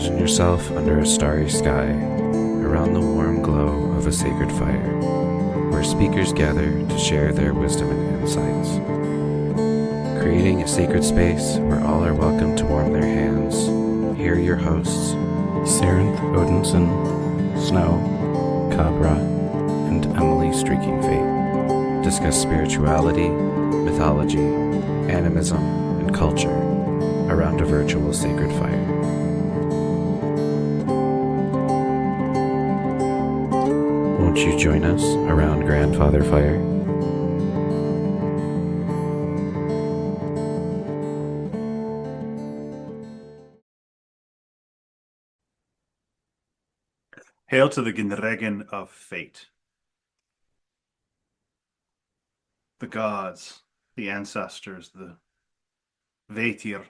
Imagine yourself under a starry sky, around the warm glow of a sacred fire, where speakers gather to share their wisdom and insights. Creating a sacred space where all are welcome to warm their hands. Here are your hosts, Sarenth Odinson, Snow, Cabra, and Emily Streaking Fate. Discuss spirituality, mythology, animism, and culture around a virtual sacred fire. Won't you join us around Grandfather Fire? Hail to the Gnregen of fate. The gods, the ancestors, the Veitir,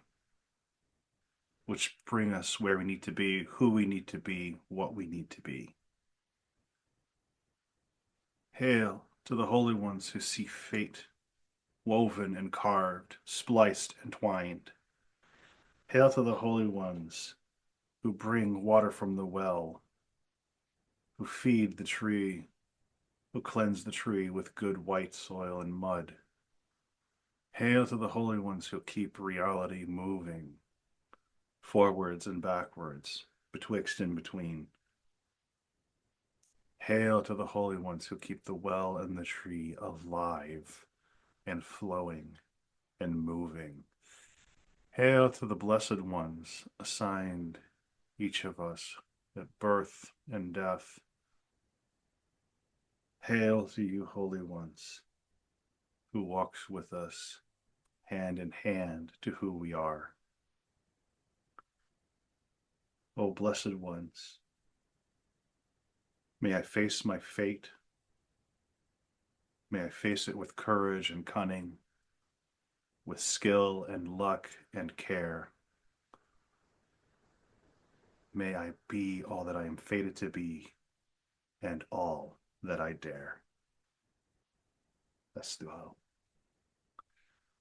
which bring us where we need to be, who we need to be, what we need to be. Hail to the holy ones who see fate woven and carved, spliced and twined. Hail to the holy ones who bring water from the well, who feed the tree, who cleanse the tree with good white soil and mud. Hail to the holy ones who keep reality moving, forwards and backwards, betwixt and between. Hail to the holy ones who keep the well and the tree alive and flowing and moving. Hail to the blessed ones assigned each of us at birth and death. Hail to you, holy ones, who walks with us hand in hand to who we are. O blessed ones, may I face my fate. May I face it with courage and cunning, with skill and luck and care. May I be all that I am fated to be, and all that I dare. That's Duho.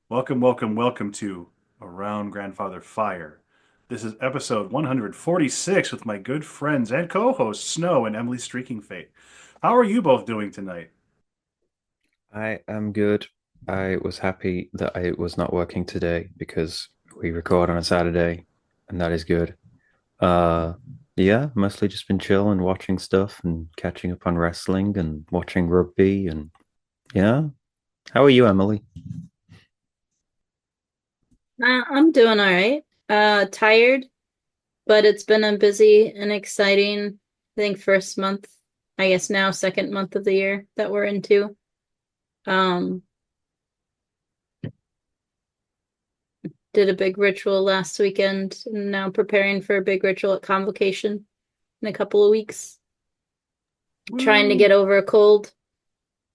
Welcome, welcome, welcome to Around Grandfather Fire. This is episode 146 with my good friends and co-hosts Snow and Emily Streaking Fate. How are you both doing tonight? I am good. I was happy that I was not working today because we record on a Saturday, and that is good. Uh, yeah, mostly just been chilling, watching stuff and catching up on wrestling and watching rugby and yeah. How are you, Emily? I'm doing all right. Tired, but it's been a busy and exciting, I think first month, I guess now second month of the year that we're into. Um, did a big ritual last weekend and now preparing for a big ritual at Convocation in a couple of weeks. Trying to get over a cold.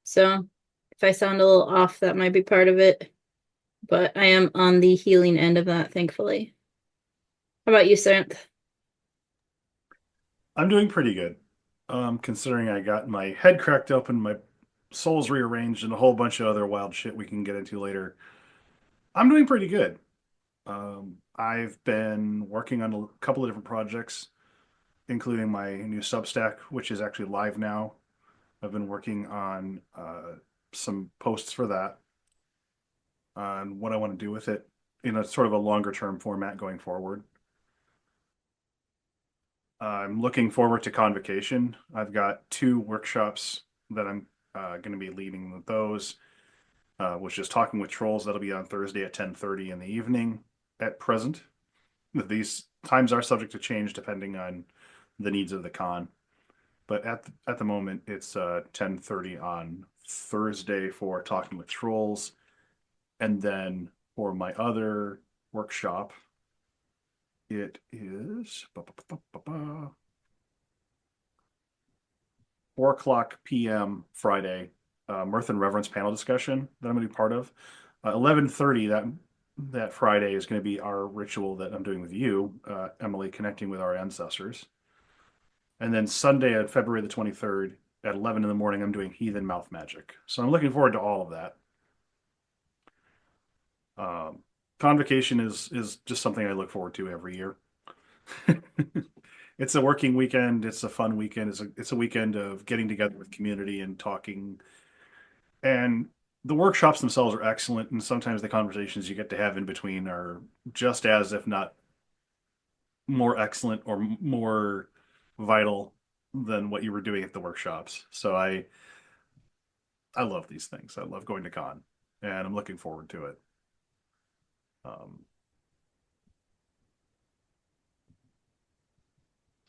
So if I sound a little off, that might be part of it. But I am on the healing end of that, thankfully. How about you, Saranth? I'm doing pretty good. Considering I got my head cracked open, my soul's rearranged, and a whole bunch of other wild shit we can get into later. I'm doing pretty good. I've been working on a couple of different projects, including my new Substack, which is actually live now. I've been working on some posts for that, on what I want to do with it in a sort of a longer term format going forward. I'm looking forward to Convocation. I've got 2 workshops that I'm going to be leading with those, which is Talking with Trolls. That'll be on Thursday at 10:30 in the evening at present. These times are subject to change depending on the needs of the con. But at the moment, it's 10:30 on Thursday for Talking with Trolls. And then for my other workshop, it is 4:00 p.m. Friday, Mirth and Reverence panel discussion that I'm going to be part of. 11:30 that Friday is going to be our ritual that I'm doing with you, Emily, connecting with our ancestors. And then Sunday, at February the 23rd at 11 in the morning, I'm doing Heathen Mouth Magic. So I'm looking forward to all of that. Convocation is just something I look forward to every year. It's a working weekend. It's a fun weekend. It's a weekend of getting together with community and talking. And the workshops themselves are excellent, and sometimes the conversations you get to have in between are just as, if not more excellent or more vital than what you were doing at the workshops. So I love these things. I love going to con, and I'm looking forward to it. Um,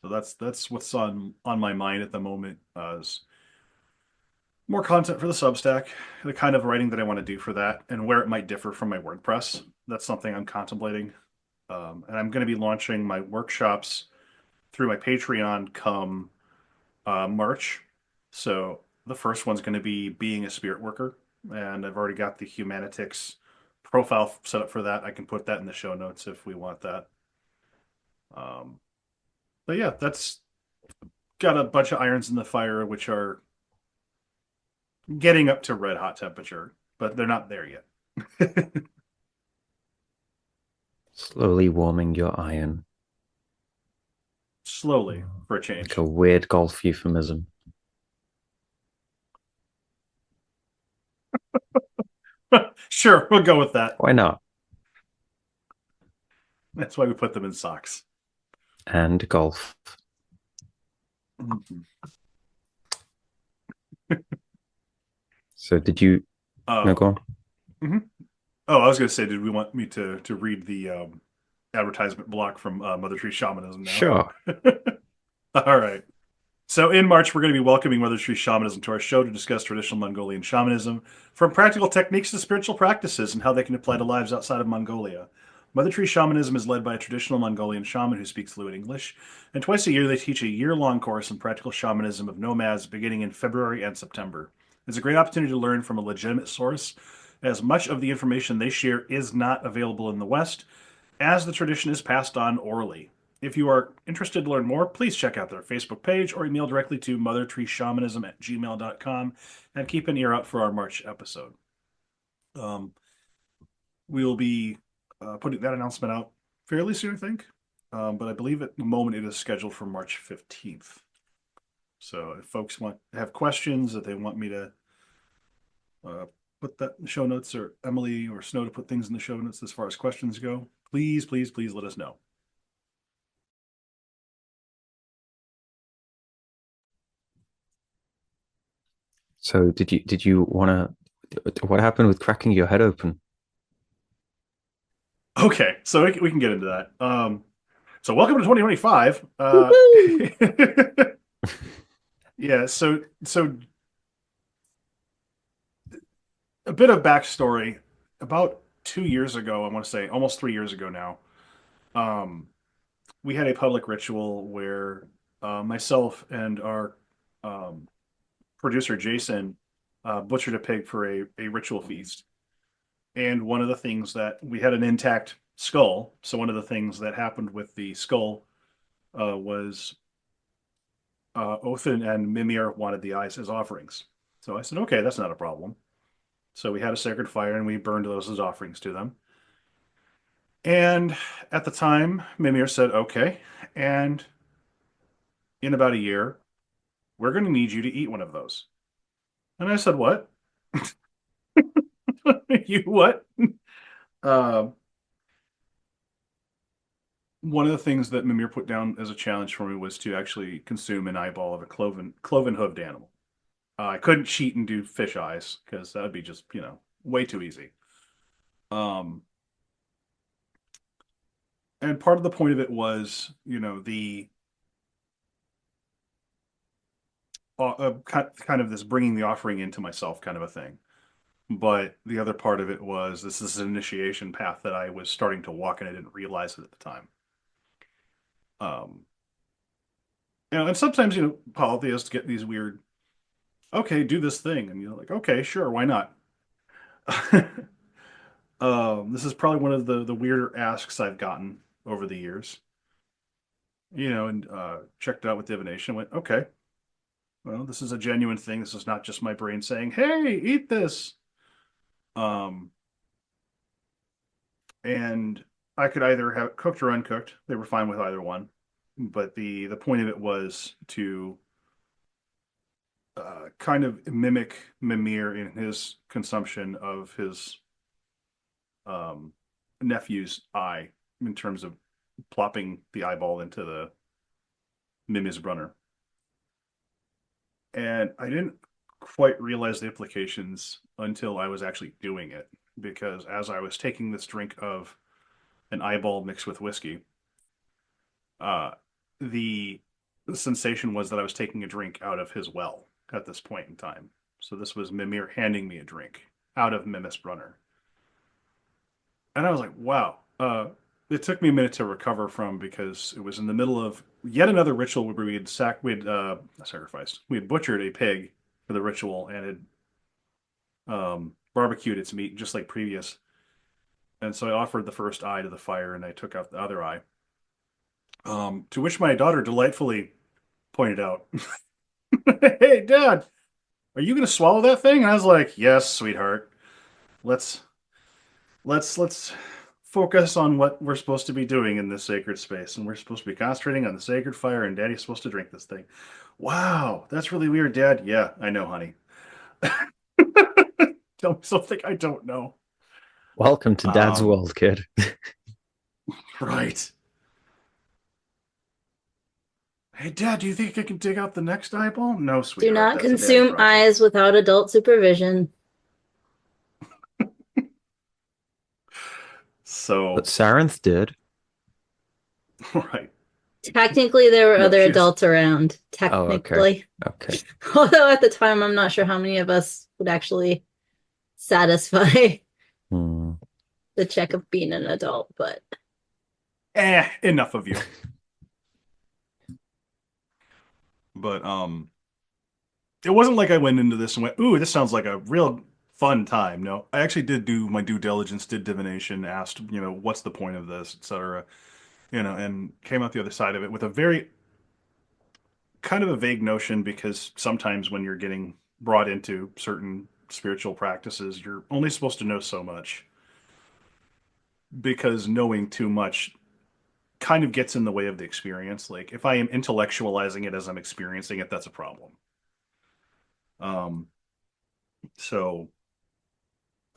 so that's what's on my mind at the moment. Is more content for the Substack, the kind of writing that I want to do for that, and where it might differ from my WordPress. That's something I'm contemplating. And I'm going to be launching my workshops through my Patreon come March. So the first one's going to be being a spirit worker, and I've already got the Humanitix profile set up for that. I can put that in the show notes if we want that. But yeah, that's got a bunch of irons in the fire, which are getting up to red hot temperature, but they're not there yet. Slowly warming your iron. Slowly, for a change. Like a weird golf euphemism. Sure, we'll go with that. Why not? That's why we put them in socks. And golf. So did you... No, go on. Mm-hmm. Oh, I was going to say, did we want me to read the advertisement block from Mother Tree Shamanism now? Sure. All right. So in March, we're going to be welcoming Mother Tree Shamanism to our show to discuss traditional Mongolian shamanism, from practical techniques to spiritual practices and how they can apply to lives outside of Mongolia. Mother Tree Shamanism is led by a traditional Mongolian shaman who speaks fluent English, and twice a year they teach a year-long course in practical shamanism of nomads beginning in February and September. It's a great opportunity to learn from a legitimate source, as much of the information they share is not available in the West, as the tradition is passed on orally. If you are interested to learn more, please check out their Facebook page or email directly to mothertreeshamanism@gmail.com and keep an ear out for our March episode. We will be putting that announcement out fairly soon, I think. But I believe at the moment it is scheduled for March 15th. So if folks have questions that they want me to put that in the show notes, or Emily or Snow to put things in the show notes as far as questions go, please, please, please let us know. So did you want to... What happened with cracking your head open? Okay, so we can get into that. So welcome to 2025. Yeah, so a bit of backstory. About 2 years ago, I want to say almost 3 years ago now, we had a public ritual where myself and our producer Jason butchered a pig for a ritual feast. And one of the things that we had an intact skull. So one of the things that happened with the skull was Othin and Mimir wanted the eyes as offerings. So I said, okay, that's not a problem. So we had a sacred fire and we burned those as offerings to them. And at the time, Mimir said, okay, and in about a year, we're going to need you to eat one of those. And I said, what? You what? One of the things that Mimir put down as a challenge for me was to actually consume an eyeball of a cloven hooved animal. I couldn't cheat and do fish eyes because that would be just, way too easy. And part of the point of it was, the kind of this bringing the offering into myself kind of a thing. But the other part of it was this is an initiation path that I was starting to walk and I didn't realize it at the time. And sometimes, polytheists get these weird, okay, do this thing. And you're like, okay, sure, why not? This is probably one of the weirder asks I've gotten over the years. And checked it out with divination. Went, okay, well, this is a genuine thing. This is not just my brain saying, hey, eat this. And I could either have it cooked or uncooked. They were fine with either one. But the point of it was to kind of mimic Mimir in his consumption of his um, nephew's eye in terms of plopping the eyeball into the Mimi's Brunner. And I didn't quite realize the implications until I was actually doing it, because as I was taking this drink of an eyeball mixed with whiskey, uh, the sensation was that I was taking a drink out of his well at this point in time. So this was Mimir handing me a drink out of Mimis Brunner. And I was like, wow. It took me a minute to recover from, because it was in the middle of yet another ritual where we had sacrificed. We had butchered a pig for the ritual and had barbecued its meat just like previous. And so I offered the first eye to the fire and I took out the other eye. To which my daughter delightfully pointed out, "Hey, Dad, are you going to swallow that thing?" And I was like, "Yes, sweetheart. Let's focus on what we're supposed to be doing in this sacred space, and we're supposed to be concentrating on the sacred fire, and Daddy's supposed to drink this thing." Wow, that's really weird, Dad. Yeah, I know, honey. Tell me something I don't know. Welcome to Dad's world, kid. Right. Hey, Dad, do you think I can dig out the next eyeball? No, sweetheart. Do not that's a daddy consume project. eyes without adult supervision. So, But Sarenth did. right. Technically, there were No, other she's- adults around. Oh, okay. Technically. Okay. Although at the time, I'm not sure how many of us would actually satisfy Hmm. the check of being an adult, but Enough of you. But it wasn't like I went into this and went, "Ooh, this sounds like a real fun time." No, I actually did do my due diligence, did divination, asked, what's the point of this, etc. And came out the other side of it with a very kind of a vague notion, because sometimes when you're getting brought into certain spiritual practices, you're only supposed to know so much, because knowing too much kind of gets in the way of the experience. Like if I am intellectualizing it as I'm experiencing it, that's a problem. So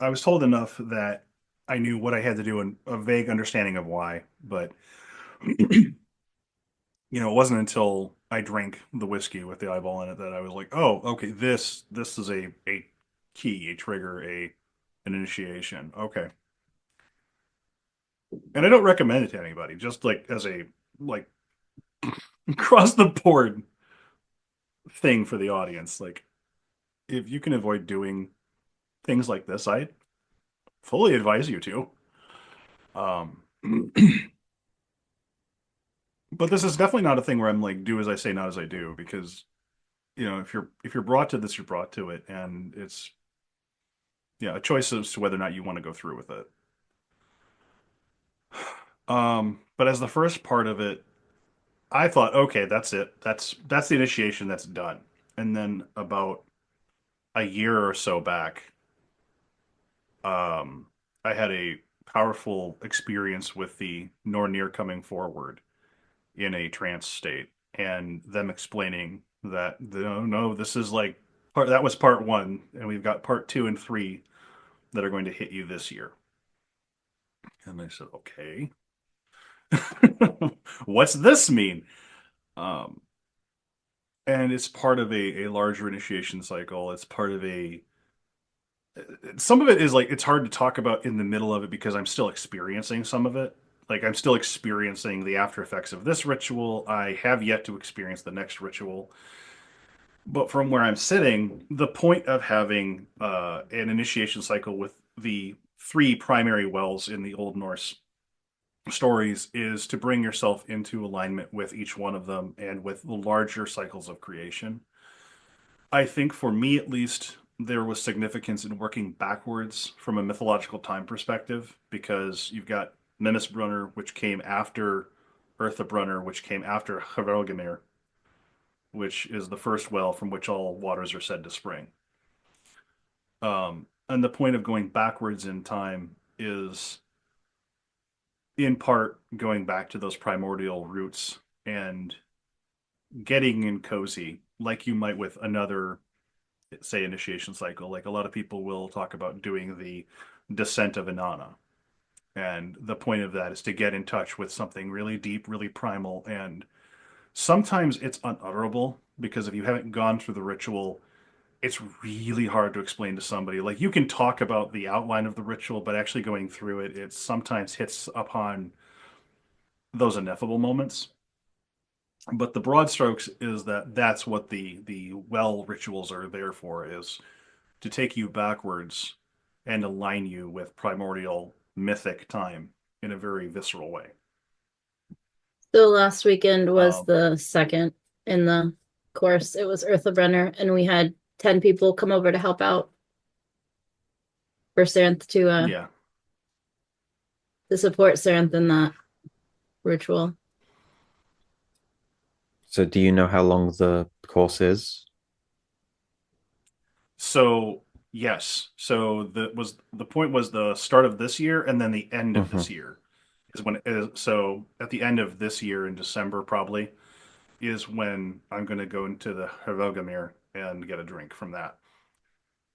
I was told enough that I knew what I had to do and a vague understanding of why, but it wasn't until I drank the whiskey with the eyeball in it that I was like, "Oh, okay, this is a key, a trigger, an initiation." Okay. And I don't recommend it to anybody, just like as a like across the board thing for the audience. Like if you can avoid doing things like this, I fully advise you to. Um but this is definitely not a thing where I'm like, do as I say, not as I do, because if you're brought to this, you're brought to it, and it's a choice as to whether or not you want to go through with it. But as the first part of it, I thought, okay, that's it. That's the initiation, that's done. And then about a year or so back, I had a powerful experience with the Nornir coming forward in a trance state, and them explaining that no, this is like that was part one, and we've got part 2 and 3 that are going to hit you this year. And I said, okay. What's this mean? And it's part of a larger initiation cycle. It's part of some of it is like, it's hard to talk about in the middle of it, because I'm still experiencing some of it. Like I'm still experiencing the after effects of this ritual. I have yet to experience the next ritual. But from where I'm sitting, the point of having an initiation cycle with the 3 primary wells in the Old Norse stories is to bring yourself into alignment with each one of them and with the larger cycles of creation. I think for me, at least, there was significance in working backwards from a mythological time perspective, because you've got Mimisbrunner, which came after Earthabrunner, which came after Hvergelmir, which is the first well from which all waters are said to spring. And the point of going backwards in time is in part going back to those primordial roots and getting in cozy, like you might with another, say, initiation cycle. Like a lot of people will talk about doing the descent of Inanna. And the point of that is to get in touch with something really deep, really primal. And sometimes it's unutterable because if you haven't gone through the ritual, it's really hard to explain to somebody. Like you can talk about the outline of the ritual, but actually going through it, it sometimes hits upon those ineffable moments. But the broad strokes is that that's what the well rituals are there for, is to take you backwards and align you with primordial mythic time in a very visceral way. So last weekend was Um, the second in the course. It was Earthbrenner, and we had 10 people come over to help out for Sarenth yeah. to support Sarenth in that ritual. So do you know how long the course is? So yes. So the point was the start of this year and then the end of Hmm. this year is when it is. So at the end of this year in December probably is when I'm going to go into the Hervogamir and get a drink from that.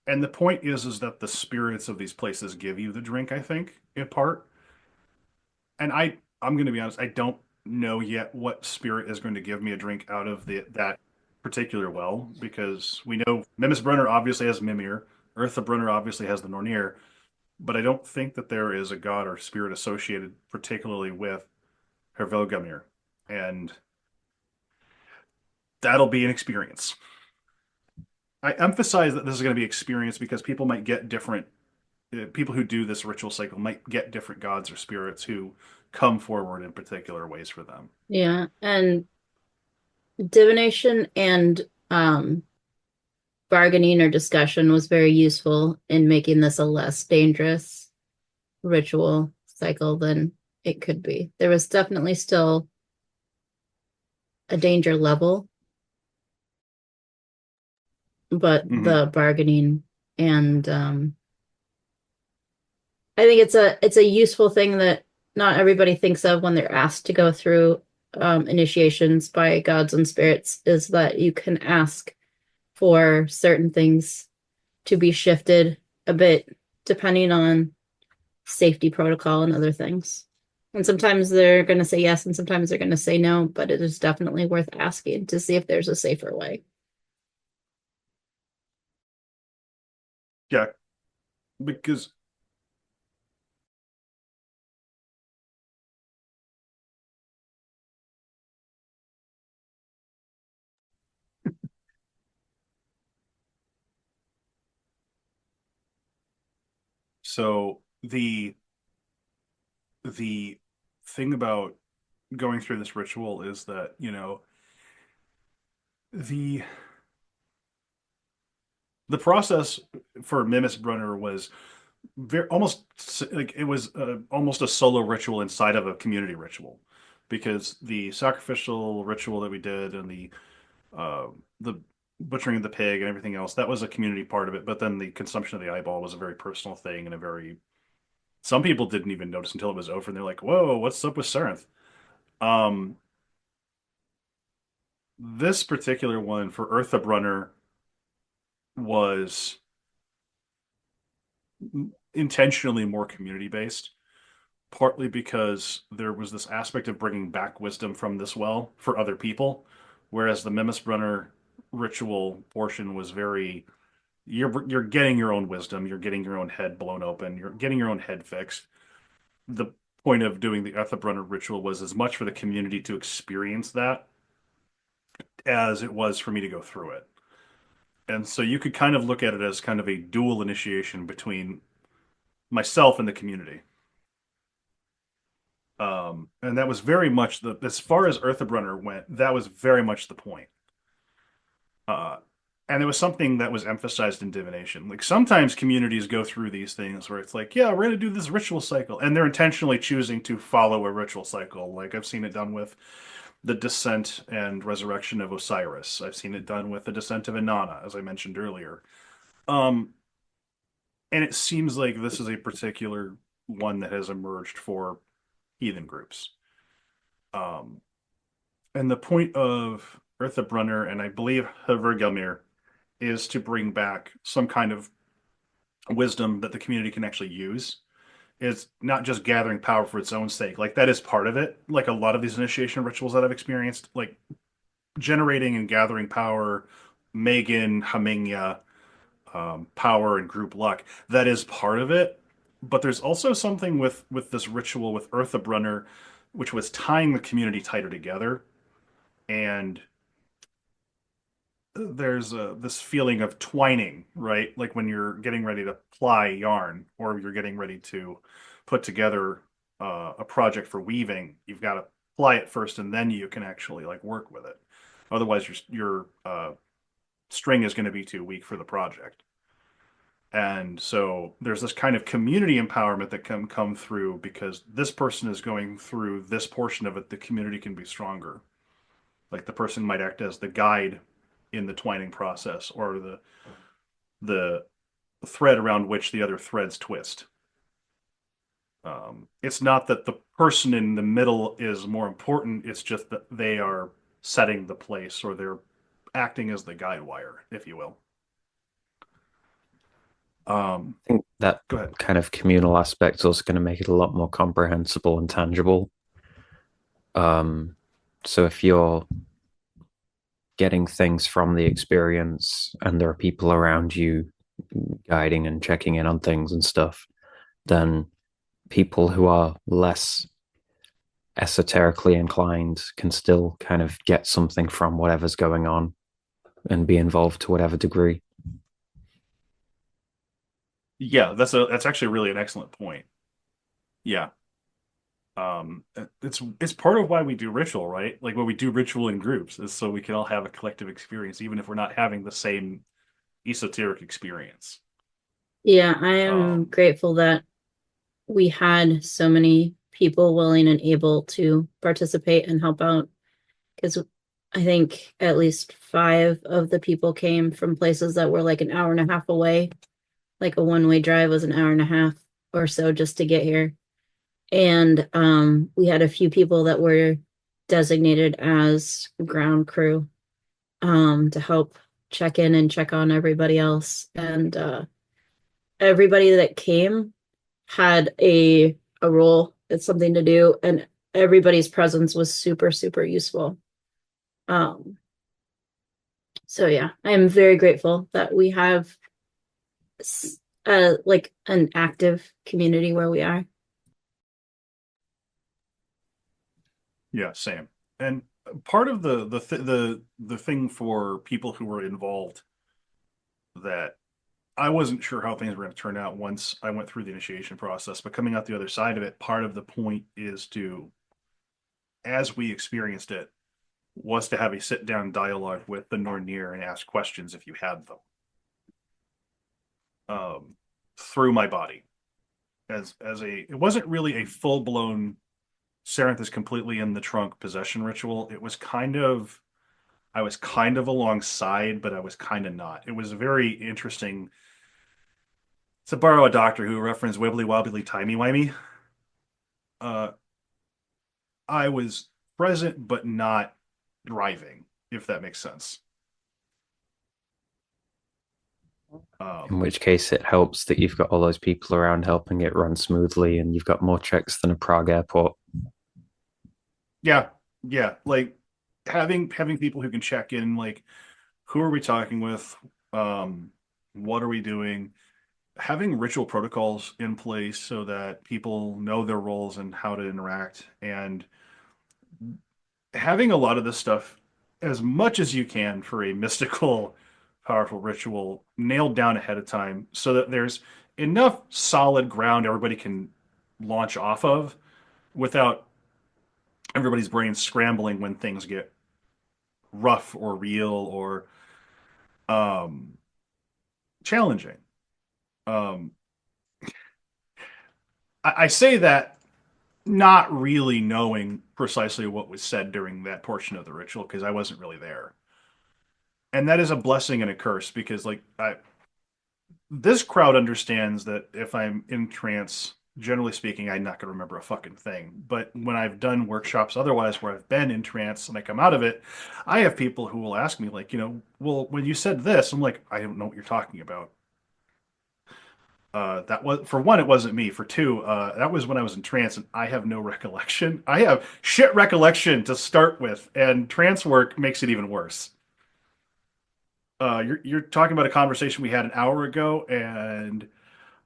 And the point is that the spirits of these places give you the drink, I think, in part. And I'm going to be honest, I don't know yet what spirit is going to give me a drink out of that particular well, because we know Brunner obviously has Mimir, Brunner obviously has the Nornir, but I don't think that there is a god or spirit associated particularly with Hervogamir. And that'll be an experience. I emphasize that this is going to be experience because people might get different people who do this ritual cycle might get different gods or spirits who come forward in particular ways for them. Yeah, and divination and bargaining or discussion was very useful in making this a less dangerous ritual cycle than it could be. There was definitely still a danger level, but Mm-hmm. the bargaining and I think it's a useful thing that not everybody thinks of when they're asked to go through initiations by gods and spirits, is that you can ask for certain things to be shifted a bit depending on safety protocol and other things. And sometimes they're going to say yes, and sometimes they're going to say no, but it is definitely worth asking to see if there's a safer way. Yeah, because so the thing about going through this ritual is that, the the process for Brunner was very almost like it was almost a solo ritual inside of a community ritual, because the sacrificial ritual that we did and uh, the butchering of the pig and everything else, that was a community part of it. But then the consumption of the eyeball was a very personal thing and a very some people didn't even notice until it was over and they're like, "Whoa, what's up with Sarenth?" Um, this particular one for Eartha Brunner was intentionally more community based, partly because there was this aspect of bringing back wisdom from this well for other people, whereas the Brunner ritual portion was very you're getting your own wisdom, you're getting your own head blown open, you're getting your own head fixed. The point of doing the Brunner ritual was as much for the community to experience that as it was for me to go through it. And so you could kind of look at it as kind of a dual initiation between myself and the community. And that was very much as far as Earthabrunner went, that was very much the point. Uh, and it was something that was emphasized in divination. Like sometimes communities go through these things where it's like, yeah, we're going to do this ritual cycle, and they're intentionally choosing to follow a ritual cycle. Like I've seen it done with the descent and resurrection of Osiris. I've seen it done with the descent of Inanna, as I mentioned earlier. Um, and it seems like this is a particular one that has emerged for heathen groups. And the point of Brunner and I believe Havergelmir is to bring back some kind of wisdom that the community can actually use. It's not just gathering power for its own sake. Like that is part of it. Like a lot of these initiation rituals that I've experienced, like generating and gathering power, Megan, Hamingya, power and group luck. That is part of it. But there's also something with this ritual with Brunner, which was tying the community tighter together. And there's this feeling of twining, right? Like when you're getting ready to ply yarn or you're getting ready to put together a project for weaving, you've got to ply it first and then you can actually like work with it. Otherwise, your string is going to be too weak for the project. And so there's this kind of community empowerment that can come through because this person is going through this portion of it. The community can be stronger. Like the person might act as the guide in the twining process or the thread around which the other threads twist. It's not that the person in the middle is more important. It's just that they are setting the place or they're acting as the guide wire, if you will. I think that Go ahead. kind of communal aspect is also going to make it a lot more comprehensible and tangible. So if you're getting things from the experience and there are people around you guiding and checking in on things and stuff, then people who are less esoterically inclined can still kind of get something from whatever's going on and be involved to whatever degree. Yeah, that's actually really an excellent point. Yeah. It's part of why we do ritual, right? Like when we do ritual in groups is so we can all have a collective experience, even if we're not having the same esoteric experience. Yeah, I am grateful that we had so many people willing and able to participate and help out. Because I think at least 5 of the people came from places that were like an hour and a half away. Like a one-way drive was an hour and a half or so just to get here. And we had a few people that were designated as ground crew to help check in and check on everybody else. And everybody that came had a role. It's something to do, and everybody's presence was super, super useful. So yeah, I am very grateful that we have like an active community where we are. Yeah, same. And part of the thing for people who were involved that I wasn't sure how things were going to turn out once I went through the initiation process, but coming out the other side of it, part of the point is to, as we experienced it, was to have a sit-down dialogue with the Nornir and ask questions if you had them. Through my body. It wasn't really a full-blown Sarenth is completely in the trunk possession ritual. It was I was kind of alongside, but I was kind of not. It was very interesting. To borrow a doctor who referenced wibbly wobbly timey wimey, I was present but not driving, if that makes sense. In which case, it helps that you've got all those people around helping it run smoothly, and you've got more checks than a Prague airport. Yeah, like having people who can check in, like who are we talking with, what are we doing, having ritual protocols in place so that people know their roles and how to interact, and having a lot of this stuff as much as you can for a mystical, powerful ritual nailed down ahead of time so that there's enough solid ground everybody can launch off of without everybody's brain scrambling when things get rough or real or challenging. I say that not really knowing precisely what was said during that portion of the ritual because I wasn't really there. And that is a blessing and a curse because like this crowd understands that if I'm in trance generally speaking, I'm not going to remember a fucking thing. But when I've done workshops otherwise where I've been in trance and I come out of it, I have people who will ask me, like, well, when you said this, I'm like, I don't know what you're talking about. That was, for one, it wasn't me. For two, that was when I was in trance, and I have no recollection. I have shit recollection to start with, and trance work makes it even worse. You're talking about a conversation we had an hour ago, and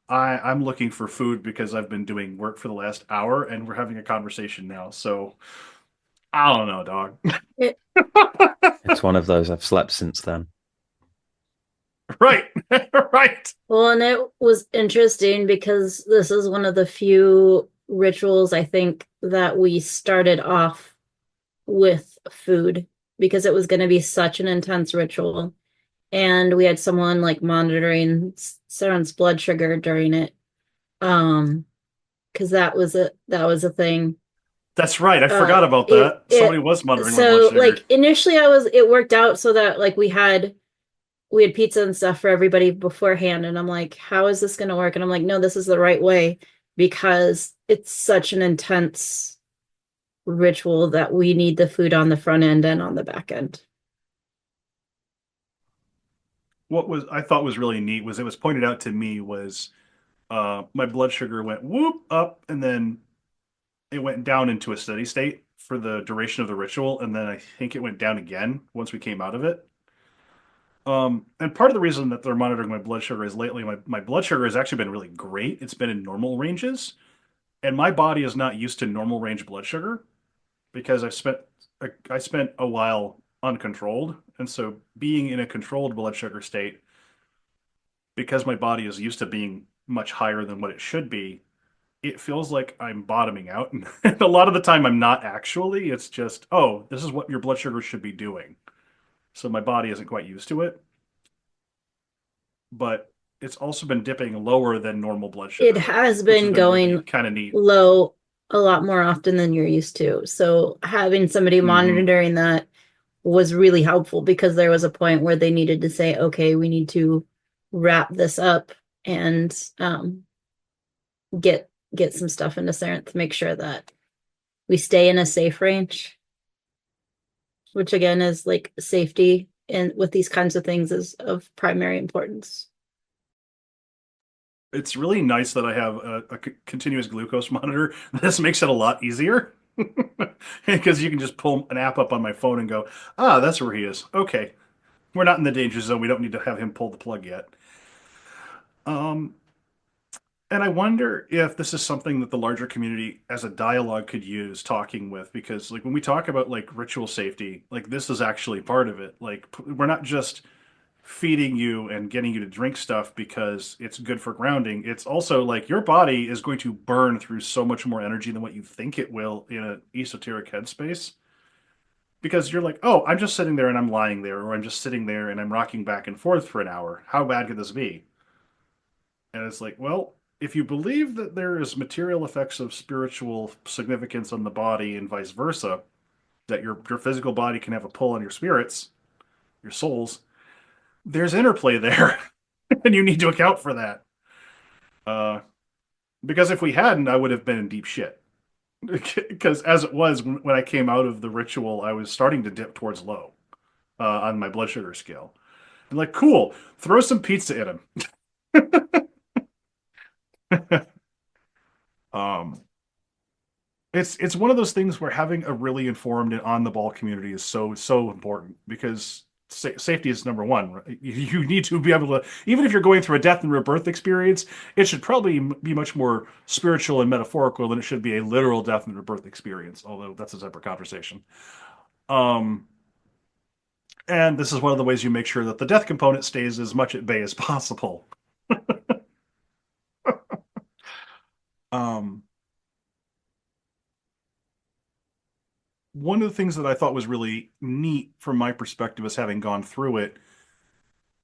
I'm looking for food because I've been doing work for the last hour, and we're having a conversation now. So I don't know, dog. It, It's one of those. I've slept since then. Right, right. well, and it was interesting because this is one of the few rituals I think that we started off with food because it was going to be such an intense ritual. And we had someone like monitoring Sarah's blood sugar during it. Because that was a thing. That's right. I forgot about that. Somebody was monitoring my blood So sugar. like initially it worked out so that like we had pizza and stuff for everybody beforehand, and I'm like, how is this gonna work? And I'm like, no, this is the right way because it's such an intense ritual that we need the food on the front end and on the back end. What was I thought was really neat was it was pointed out to me was my blood sugar went whoop up and then it went down into a steady state for the duration of the ritual, and then I think it went down again once we came out of it. And part of the reason that they're monitoring my blood sugar is lately my blood sugar has actually been really great. It's been in normal ranges, and my body is not used to normal range blood sugar because I spent a while uncontrolled, and so being in a controlled blood sugar state, because my body is used to being much higher than what it should be, it feels like I'm bottoming out. And a lot of the time I'm not actually. It's just, oh, this is what your blood sugar should be doing. So my body isn't quite used to it. But it's also been dipping lower than normal blood sugar. It has been going really kind of neat. low a lot more often than you're used to. So having somebody monitoring that was really helpful because there was a point where they needed to say, okay, we need to wrap this up and get some stuff into Sarenth to make sure that we stay in a safe range, which again is like safety and with these kinds of things is of primary importance. It's really nice that I have a continuous glucose monitor. This makes it a lot easier because you can just pull an app up on my phone and go, that's where he is. Okay, we're not in the danger zone. We don't need to have him pull the plug yet. And I wonder if this is something that the larger community as a dialogue could use talking with, because like when we talk about like ritual safety, like this is actually part of it. Like we're not just feeding you and getting you to drink stuff because it's good for grounding. It's also like your body is going to burn through so much more energy than what you think it will in an esoteric headspace. Because you're like, oh, I'm just sitting there and I'm lying there, or I'm just sitting there and I'm rocking back and forth for an hour. How bad could this be? And it's like, well, if you believe that there is material effects of spiritual significance on the body and vice versa, that your physical body can have a pull on your spirits, your souls, there's interplay there, and you need to account for that. Because if we hadn't, I would have been in deep shit. Because as it was, when I came out of the ritual, I was starting to dip towards low on my blood sugar scale. I'm like, cool, throw some pizza in him. It's one of those things where having a really informed and on the ball community is so important because safety is number one. Right? You need to be able to, even if you're going through a death and rebirth experience, it should probably be much more spiritual and metaphorical than it should be a literal death and rebirth experience. Although that's a separate conversation. And this is one of the ways you make sure that the death component stays as much at bay as possible. One of the things that I thought was really neat from my perspective as having gone through it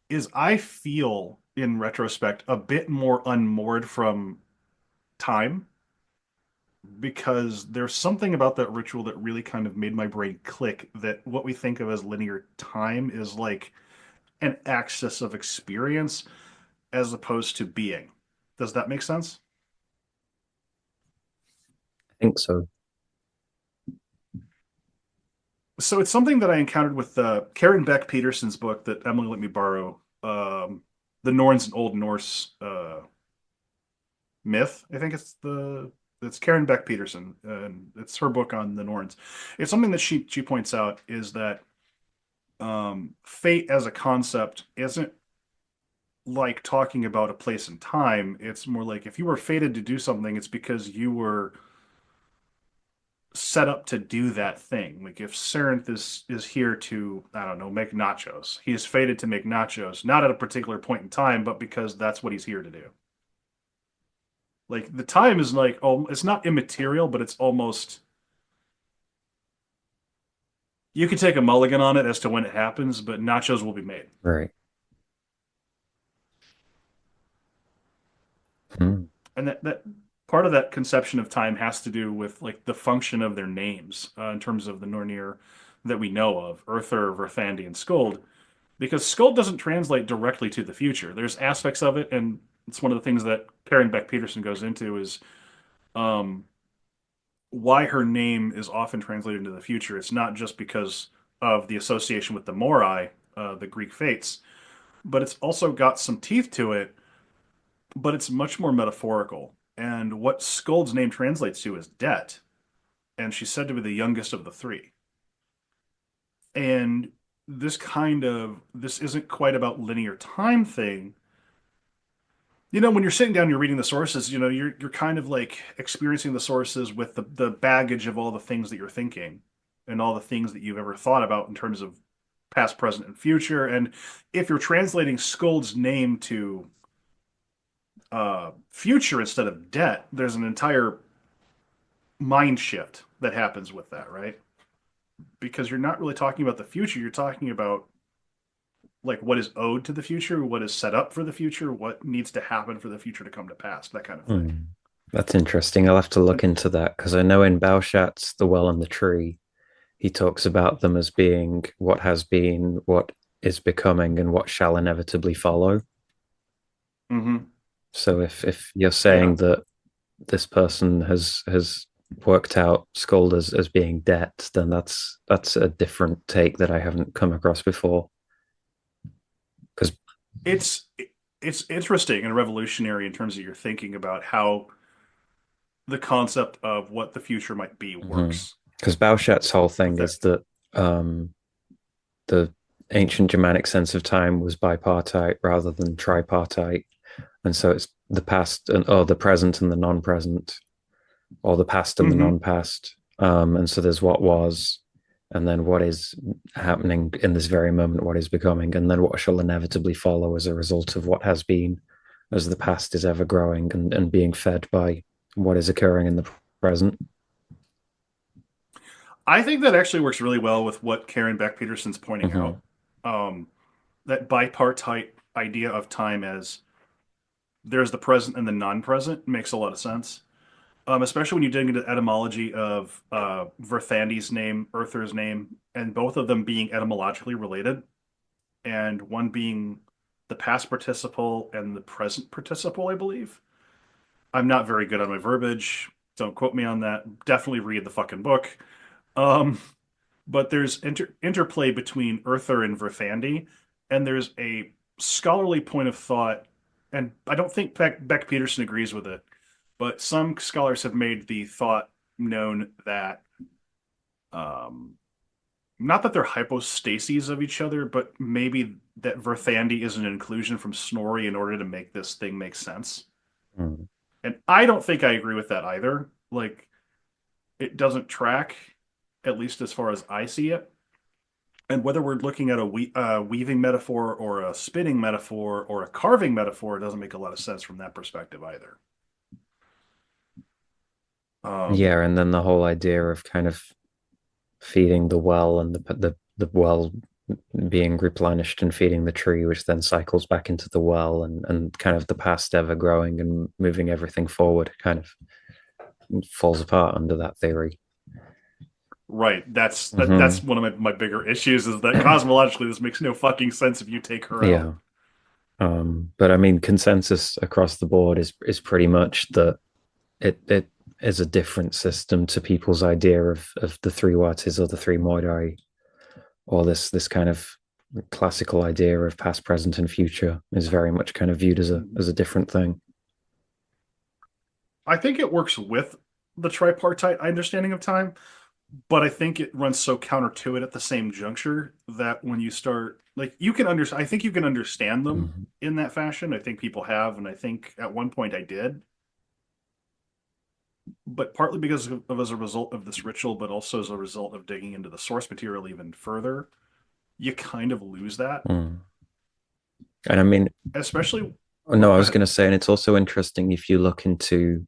is I feel, in retrospect, a bit more unmoored from time because there's something about that ritual that really kind of made my brain click that what we think of as linear time is like an axis of experience as opposed to being. Does that make sense? think so. So it's something that I encountered with Karen Beck Peterson's book that Emily let me borrow, the Norns and Old Norse myth. I think it's Karen Beck Peterson, and it's her book on the Norns. It's something that she points out is that fate as a concept isn't like talking about a place and time. It's more like if you were fated to do something, it's because you were set up to do that thing. Like if Sarenth is here to, I don't know, make nachos, he is fated to make nachos, not at a particular point in time, but because that's what he's here to do. Like the time is like, oh, it's not immaterial, but it's almost, you can take a mulligan on it as to when it happens, but nachos will be made. Right. Hmm. And that part of that conception of time has to do with like the function of their names in terms of the Nornir that we know of, Urthur, Verthandi, and Skuld, because Skuld doesn't translate directly to the future. There's aspects of it, and it's one of the things that Karen Beck Peterson goes into is why her name is often translated into the future. It's not just because of the association with the Morai, the Greek fates, but it's also got some teeth to it, but it's much more metaphorical. And what Skuld's name translates to is debt. And she's said to be the youngest of the three. And this isn't quite about linear time thing. You know, when you're sitting down, you're reading the sources, you know, you're kind of like experiencing the sources with the baggage of all the things that you're thinking and all the things that you've ever thought about in terms of past, present, and future. And if you're translating Skuld's name to future instead of debt, there's an entire mind shift that happens with that, right? Because you're not really talking about the future, you're talking about like what is owed to the future, what is set up for the future, what needs to happen for the future to come to pass, that kind of thing. That's interesting. I'll have to look into that because I know in Balshat's The Well and the Tree, he talks about them as being what has been, what is becoming, and what shall inevitably follow. Mm-hmm. So if you're saying that this person has worked out Skuld as being debt, then that's a different take that I haven't come across before. Because it's interesting and revolutionary in terms of your thinking about how the concept of what the future might be works. Because Balshat's whole thing is that the ancient Germanic sense of time was bipartite rather than tripartite. And so it's the past or the present and the non-present, or the past and the non-past. And so there's what was, and then what is happening in this very moment, what is becoming, and then what shall inevitably follow as a result of what has been, as the past is ever growing and being fed by what is occurring in the present. I think that actually works really well with what Karen Beck Peterson's pointing out. That bipartite idea of time as there's the present and the non-present makes a lot of sense. Especially when you dig into etymology of Verthandi's name, Urthur's name, and both of them being etymologically related, and one being the past participle and the present participle, I believe. I'm not very good on my verbiage. Don't quote me on that. Definitely read the fucking book. But there's interplay between Urthur and Verthandi, and there's a scholarly point of thought, and I don't think Beck Peterson agrees with it, but some scholars have made the thought known that not that they're hypostases of each other, but maybe that Verthandi is an inclusion from Snorri in order to make this thing make sense. And I don't think I agree with that either. Like, it doesn't track, at least as far as I see it. And whether we're looking at a weaving metaphor or a spinning metaphor or a carving metaphor, it doesn't make a lot of sense from that perspective either. Yeah, and then the whole idea of kind of feeding the well and the well being replenished and feeding the tree, which then cycles back into the well, and kind of the past ever growing and moving everything forward kind of falls apart under that theory. Right. That's one of my bigger issues is that cosmologically this makes no fucking sense if you take her out. But I mean, consensus across the board is pretty much that it is a different system to people's idea of the three Watis or the three Moidai, or this kind of classical idea of past, present, and future is very much kind of viewed as a different thing. I think it works with the tripartite understanding of time, but I think it runs so counter to it at the same juncture that when you start, like, you can understand, I think you can understand them in that fashion. I think people have, and I think at one point I did. But partly because of as a result of this ritual, but also as a result of digging into the source material even further, you kind of lose that. And I mean, especially. No, I was going to say, and it's also interesting if you look into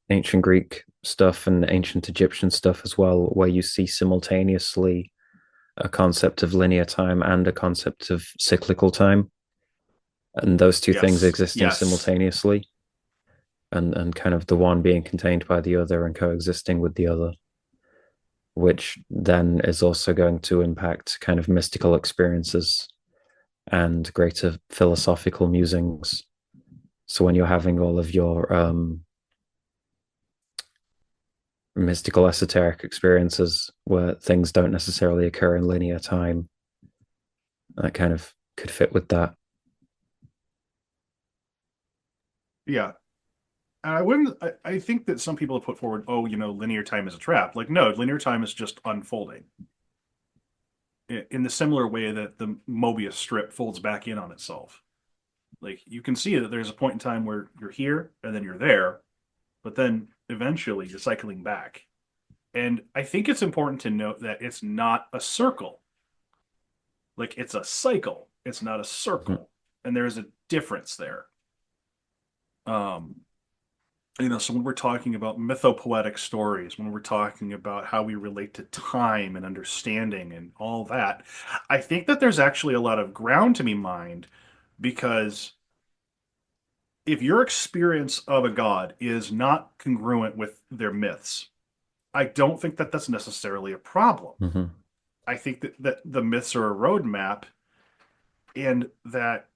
ancient Greek stuff and ancient Egyptian stuff as well, where you see simultaneously a concept of linear time and a concept of cyclical time, and those two things existing simultaneously, and kind of the one being contained by the other and coexisting with the other, which then is also going to impact kind of mystical experiences and greater philosophical musings. So when you're having all of your mystical esoteric experiences where things don't necessarily occur in linear time, that kind of could fit with that. Yeah. I think that some people have put forward, oh, linear time is a trap. Like, no, linear time is just unfolding in the similar way that the Mobius strip folds back in on itself. Like, you can see that there's a point in time where you're here and then you're there, but then eventually you're cycling back. And I think it's important to note that it's not a circle. Like, it's a cycle. It's not a circle. And there's a difference there. So when we're talking about mythopoetic stories, when we're talking about how we relate to time and understanding and all that, I think that there's actually a lot of ground to be mined, because if your experience of a god is not congruent with their myths, I don't think that that's necessarily a problem. I think that the myths are a roadmap, and that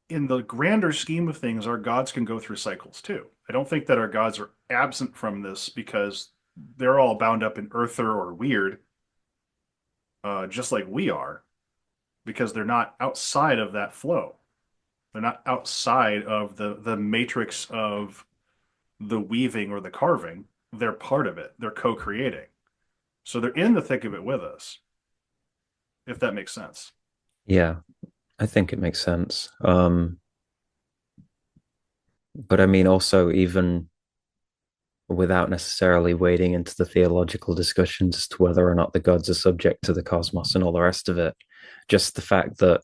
in the grander scheme of things, our gods can go through cycles too. I don't think that our gods are absent from this because they're all bound up in earther or weird, just like we are, because they're not outside of that flow. They're not outside of the matrix of the weaving or the carving. They're part of it. They're co-creating. So they're in the thick of it with us, if that makes sense. Yeah, I think it makes sense. But I mean, also, even without necessarily wading into the theological discussions as to whether or not the gods are subject to the cosmos and all the rest of it, just the fact that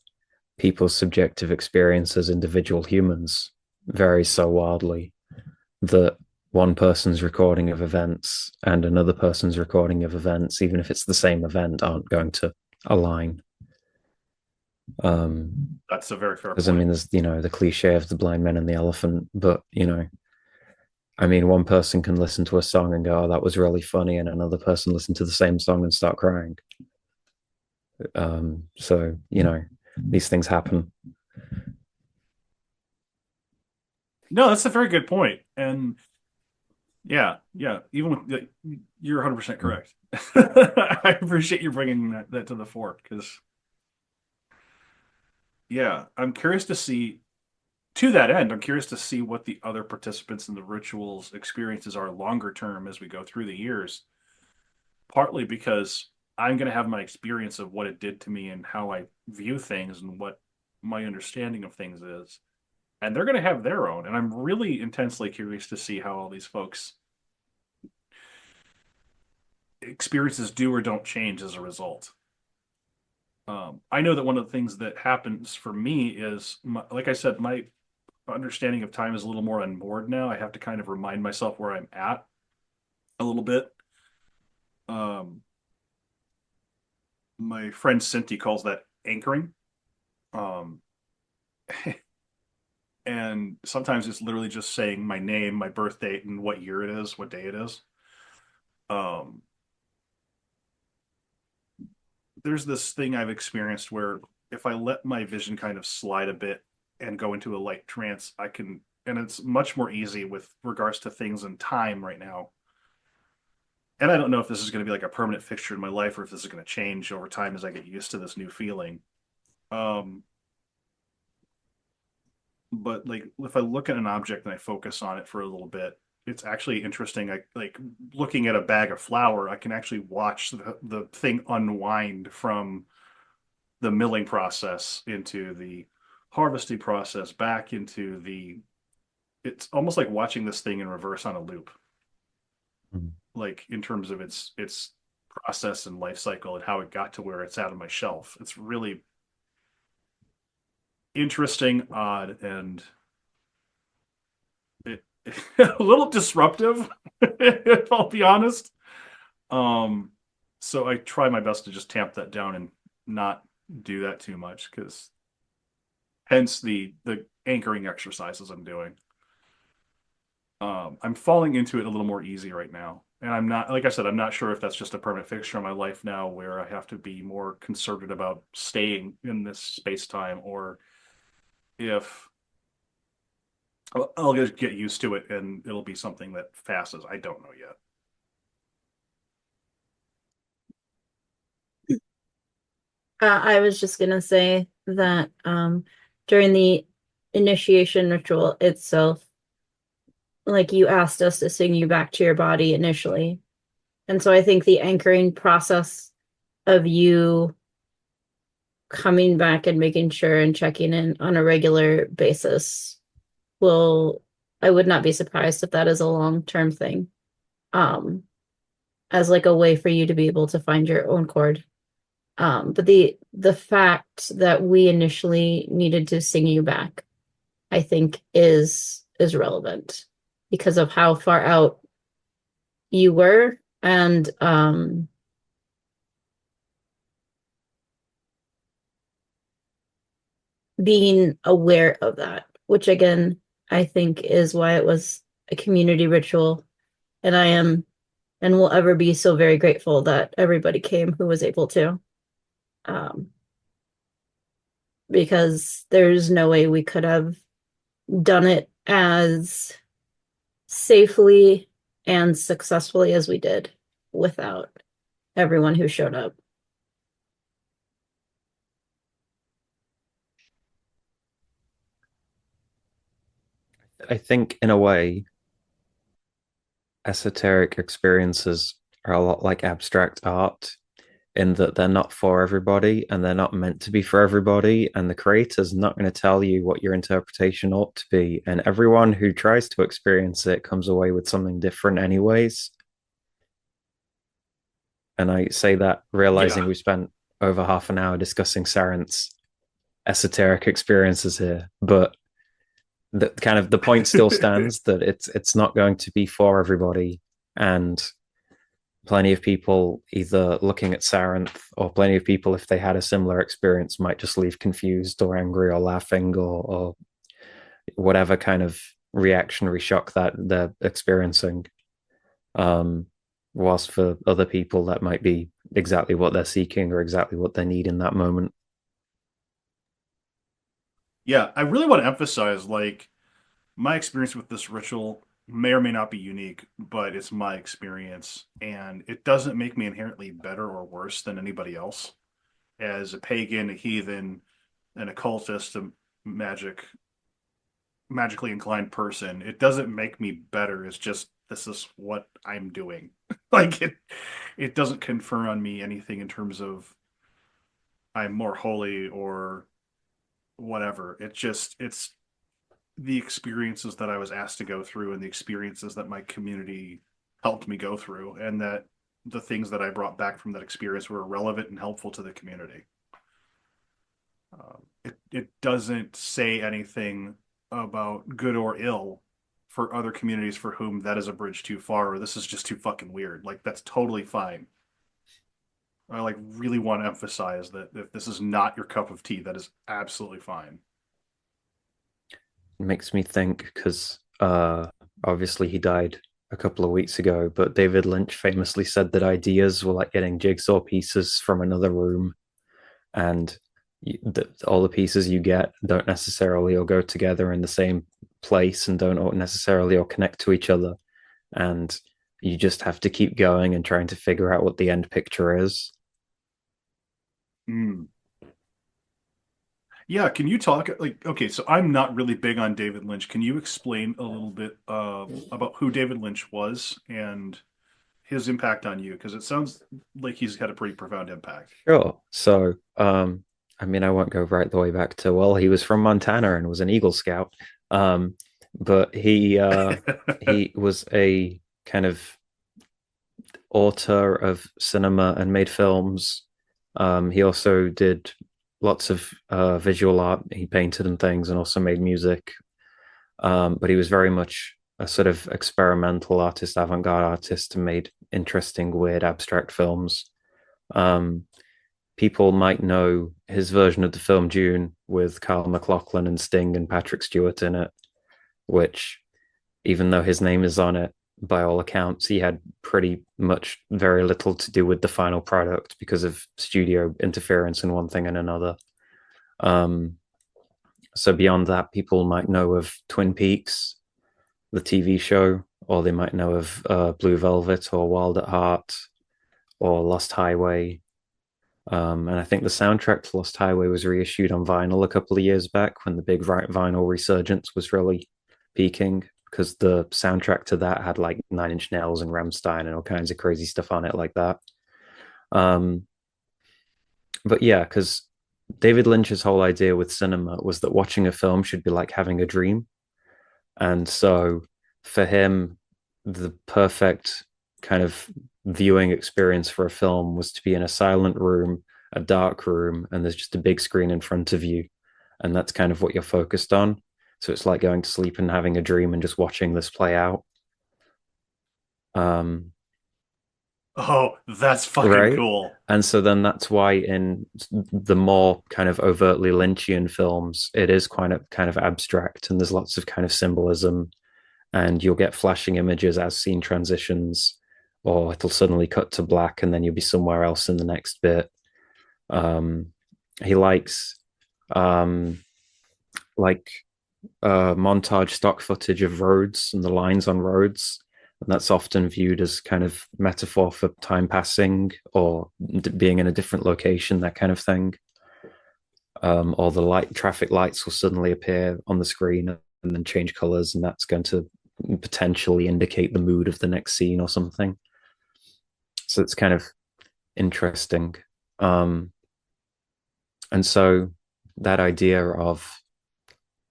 people's subjective experience as individual humans varies so wildly that one person's recording of events and another person's recording of events, even if it's the same event, aren't going to align. That's a very fair point. Because I mean, there's the cliche of the blind man and the elephant, but I mean, one person can listen to a song and go, "Oh, that was really funny," and another person listen to the same song and start crying. So these things happen. No, that's a very good point. And yeah, even with, you're 100% correct. I appreciate you bringing that to the fore, because I'm curious to see, to that end, I'm curious to see what the other participants in the rituals' experiences are longer term as we go through the years. Partly because I'm going to have my experience of what it did to me and how I view things and what my understanding of things is. And they're going to have their own. And I'm really intensely curious to see how all these folks' experiences do or don't change as a result. I know that one of the things that happens for me is, like I said, my understanding of time is a little more on board now. I have to kind of remind myself where I'm at a little bit. My friend Cinti calls that anchoring. And sometimes it's literally just saying my name, my birth date, and what year it is, what day it is. There's this thing I've experienced where if I let my vision kind of slide a bit and go into a light trance, I can and it's much more easy with regards to things and time right now. And I don't know if this is going to be like a permanent fixture in my life or if this is going to change over time as I get used to this new feeling. But like if I look at an object and I focus on it for a little bit, it's actually interesting. I like looking at a bag of flour, I can actually watch the thing unwind from the milling process into the harvesting process back into the, it's almost like watching this thing in reverse on a loop. Like in terms of its process and life cycle and how it got to where it's at on my shelf. It's really interesting, odd, and a little disruptive, if I'll be honest. So I try my best to just tamp that down and not do that too much, because hence the anchoring exercises I'm doing. I'm falling into it a little more easy right now. And I'm not, like I said, I'm not sure if that's just a permanent fixture in my life now where I have to be more concerted about staying in this space-time, or if I'll just get used to it and it'll be something that passes. I don't know yet. I was just gonna say that during the initiation ritual itself, like you asked us to sing you back to your body initially. And so I think the anchoring process of you coming back and making sure and checking in on a regular basis I would not be surprised if that is a long-term thing. As like a way for you to be able to find your own chord. But the fact that we initially needed to sing you back, I think is relevant because of how far out you were, and being aware of that, which again, I think is why it was a community ritual. And I am and will ever be so very grateful that everybody came who was able to. Because there's no way we could have done it as safely and successfully as we did without everyone who showed up. I think in a way, esoteric experiences are a lot like abstract art in that they're not for everybody and they're not meant to be for everybody. And the creator's not going to tell you what your interpretation ought to be. And everyone who tries to experience it comes away with something different anyways. And I say that realizing we spent over half an hour discussing Sarent's esoteric experiences here, but the point still stands that it's not going to be for everybody, and plenty of people either looking at Sarenth, or plenty of people, if they had a similar experience, might just leave confused or angry or laughing or whatever kind of reactionary shock that they're experiencing. Whilst for other people, that might be exactly what they're seeking or exactly what they need in that moment. Yeah, I really want to emphasize, like, my experience with this ritual may or may not be unique, but it's my experience, and it doesn't make me inherently better or worse than anybody else. As a pagan, a heathen, an occultist, a magically inclined person, it doesn't make me better. It's just this is what I'm doing. Like it doesn't confer on me anything in terms of I'm more holy or whatever. It's the experiences that I was asked to go through and the experiences that my community helped me go through, and that the things that I brought back from that experience were relevant and helpful to the community. It doesn't say anything about good or ill for other communities for whom that is a bridge too far, or this is just too fucking weird. Like, that's totally fine. I like really want to emphasize that if this is not your cup of tea, that is absolutely fine. It makes me think, because obviously he died a couple of weeks ago, but David Lynch famously said that ideas were like getting jigsaw pieces from another room, and all the pieces you get don't necessarily all go together in the same place and don't necessarily all connect to each other, and you just have to keep going and trying to figure out what the end picture is. Yeah, can you talk like okay, so I'm not really big on David Lynch. Can you explain a little bit about who David Lynch was and his impact on you? Because it sounds like he's had a pretty profound impact. Sure. So, I mean, I won't go right the way back to, well, he was from Montana and was an Eagle Scout. But he was a kind of author of cinema and made films. He also did lots of visual art. He painted and things, and also made music. But he was very much a sort of experimental artist, avant-garde artist, and made interesting, weird, abstract films. People might know his version of the film Dune with Kyle MacLachlan and Sting and Patrick Stewart in it, which, even though his name is on it, by all accounts, he had pretty much very little to do with the final product because of studio interference in one thing and another. So beyond that, people might know of Twin Peaks, the TV show, or they might know of Blue Velvet or Wild at Heart or Lost Highway. And I think the soundtrack to Lost Highway was reissued on vinyl a couple of years back when the big vinyl resurgence was really peaking, because the soundtrack to that had like Nine Inch Nails and Rammstein and all kinds of crazy stuff on it like that. But yeah, because David Lynch's whole idea with cinema was that watching a film should be like having a dream. And so for him, the perfect kind of viewing experience for a film was to be in a silent room, a dark room, and there's just a big screen in front of you. And that's kind of what you're focused on. So it's like going to sleep and having a dream and just watching this play out. Oh, that's fucking Right? cool. And so then that's why in the more kind of overtly Lynchian films, it is kind of abstract, and there's lots of kind of symbolism, and you'll get flashing images as scene transitions, or it'll suddenly cut to black and then you'll be somewhere else in the next bit. He likes like montage stock footage of roads and the lines on roads, and that's often viewed as kind of metaphor for time passing or being in a different location, that kind of thing. Or the traffic lights will suddenly appear on the screen and then change colors, and that's going to potentially indicate the mood of the next scene or something. So it's kind of interesting. And so that idea of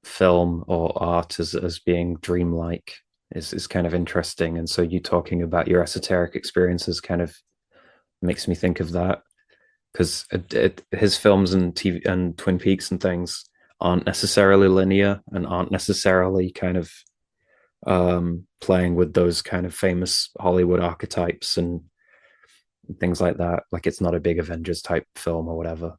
film or art as being dreamlike is kind of interesting. And so you talking about your esoteric experiences kind of makes me think of that, because his films and TV and Twin Peaks and things aren't necessarily linear and aren't necessarily kind of playing with those kind of famous Hollywood archetypes and things like that. Like, it's not a big Avengers type film or whatever.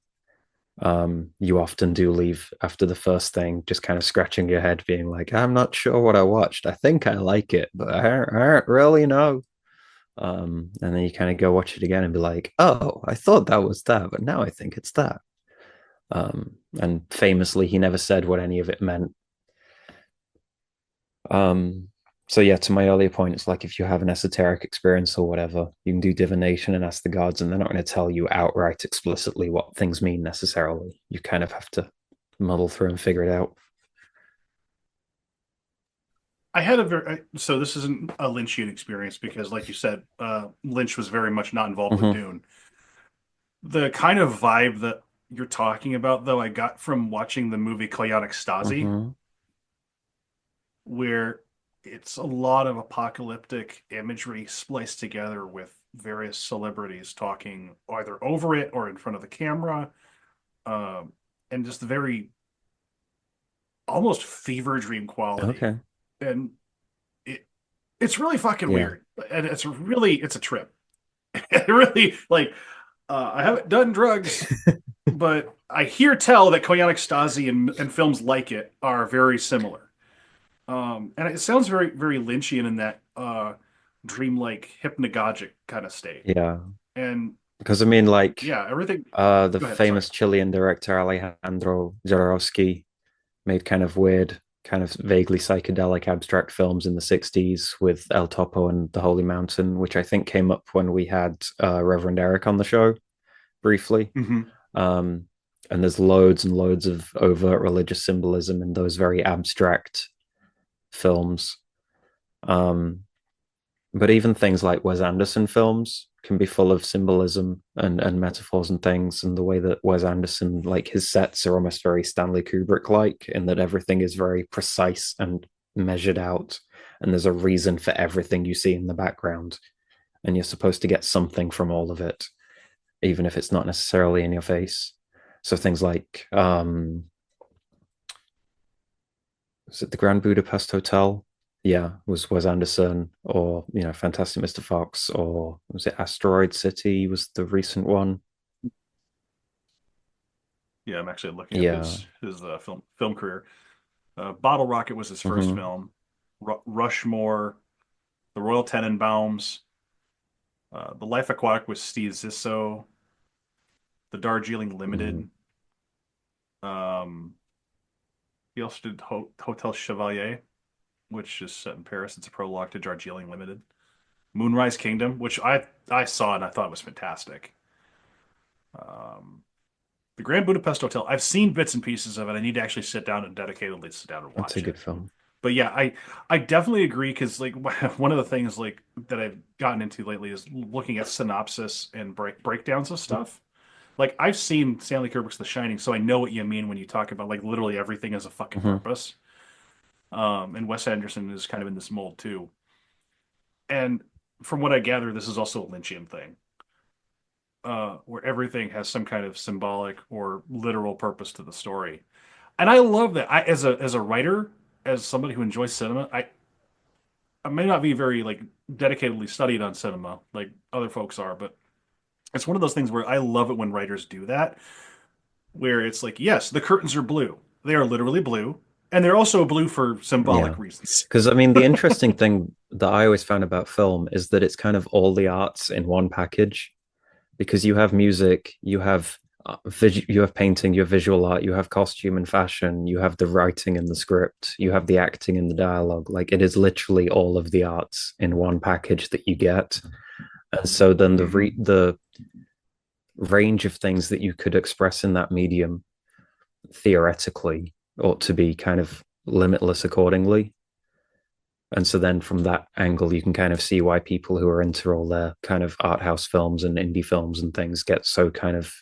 You often do leave after the first thing just kind of scratching your head, being like, I'm not sure what I watched. I think I like it, but I don't really know. And then you kind of go watch it again and be like, oh, I thought that was that, but now I think it's that. And famously, he never said what any of it meant. So yeah, to my earlier point, it's like if you have an esoteric experience or whatever, you can do divination and ask the gods, and they're not going to tell you outright explicitly what things mean necessarily. You kind of have to muddle through and figure it out. I had so this isn't a Lynchian experience because, like you said, Lynch was very much not involved with Dune. The kind of vibe that you're talking about, though, I got from watching the movie Koyaanisq Stasi, where it's a lot of apocalyptic imagery spliced together with various celebrities talking either over it or in front of the camera, and just the very almost fever dream quality. Okay. And it's really fucking weird, and it's a trip. It really, like, I haven't done drugs, but I hear tell that Koyaanisq Stasi and films like it are very similar. And it sounds very, very Lynchian in that dreamlike, hypnagogic kind of state. Yeah. And because I mean, like, everything. The famous Chilean director Alejandro Jodorowsky made kind of weird kind of vaguely psychedelic abstract films in the 60s with El Topo and The Holy Mountain, which I think came up when we had Reverend Eric on the show briefly. Hmm. Um, and there's loads and loads of overt religious symbolism in those very abstract films. Um, but even things like Wes Anderson films can be full of symbolism and metaphors and things. And the way that Wes Anderson, like his sets are almost very Stanley Kubrick like, in that everything is very precise and measured out. And there's a reason for everything you see in the background. And you're supposed to get something from all of it, even if it's not necessarily in your face. So things like, is it the Grand Budapest Hotel? Yeah, was Anderson, or Fantastic Mr. Fox, or was it Asteroid City? Was the recent one? Yeah, I'm actually looking up Yeah. his film career. Bottle Rocket was his first Hmm. film. Rushmore, The Royal Tenenbaums, The Life Aquatic with Steve Zissou, The Darjeeling Hmm. Limited. Um, he also did Hotel Chevalier, which is set in Paris. It's a prologue to Darjeeling Limited. Moonrise Kingdom, which I saw and I thought was fantastic. Um, the Grand Budapest Hotel. I've seen bits and pieces of it. I need to actually sit down and dedicatedly sit down and That's a watch good it. film. But yeah, I definitely agree because like one of the things like that I've gotten into lately is looking at synopsis and breakdowns of stuff. Like I've seen Stanley Kubrick's The Shining, so I know what you mean when you talk about like literally everything has a fucking Hmm. purpose. And Wes Anderson is kind of in this mold too. And from what I gather, this is also a Lynchian thing, where everything has some kind of symbolic or literal purpose to the story. And I love that. I as a writer, as somebody who enjoys cinema, I may not be very like dedicatedly studied on cinema like other folks are, but it's one of those things where I love it when writers do that, where it's like, yes, the curtains are blue. They are literally blue, and they're also blue for Yeah. symbolic reasons. Because I mean, the interesting thing that I always found about film is that it's kind of all the arts in one package. Because you have music, you have you have painting, you have visual art, you have costume and fashion, you have the writing and the script, you have the acting and the dialogue. Like it is literally all of the arts in one package that you get. And so then Hmm. the range of things that you could express in that medium theoretically ought to be kind of limitless accordingly. And so then from that angle, you can kind of see why people who are into all their kind of art house films and indie films and things get so kind of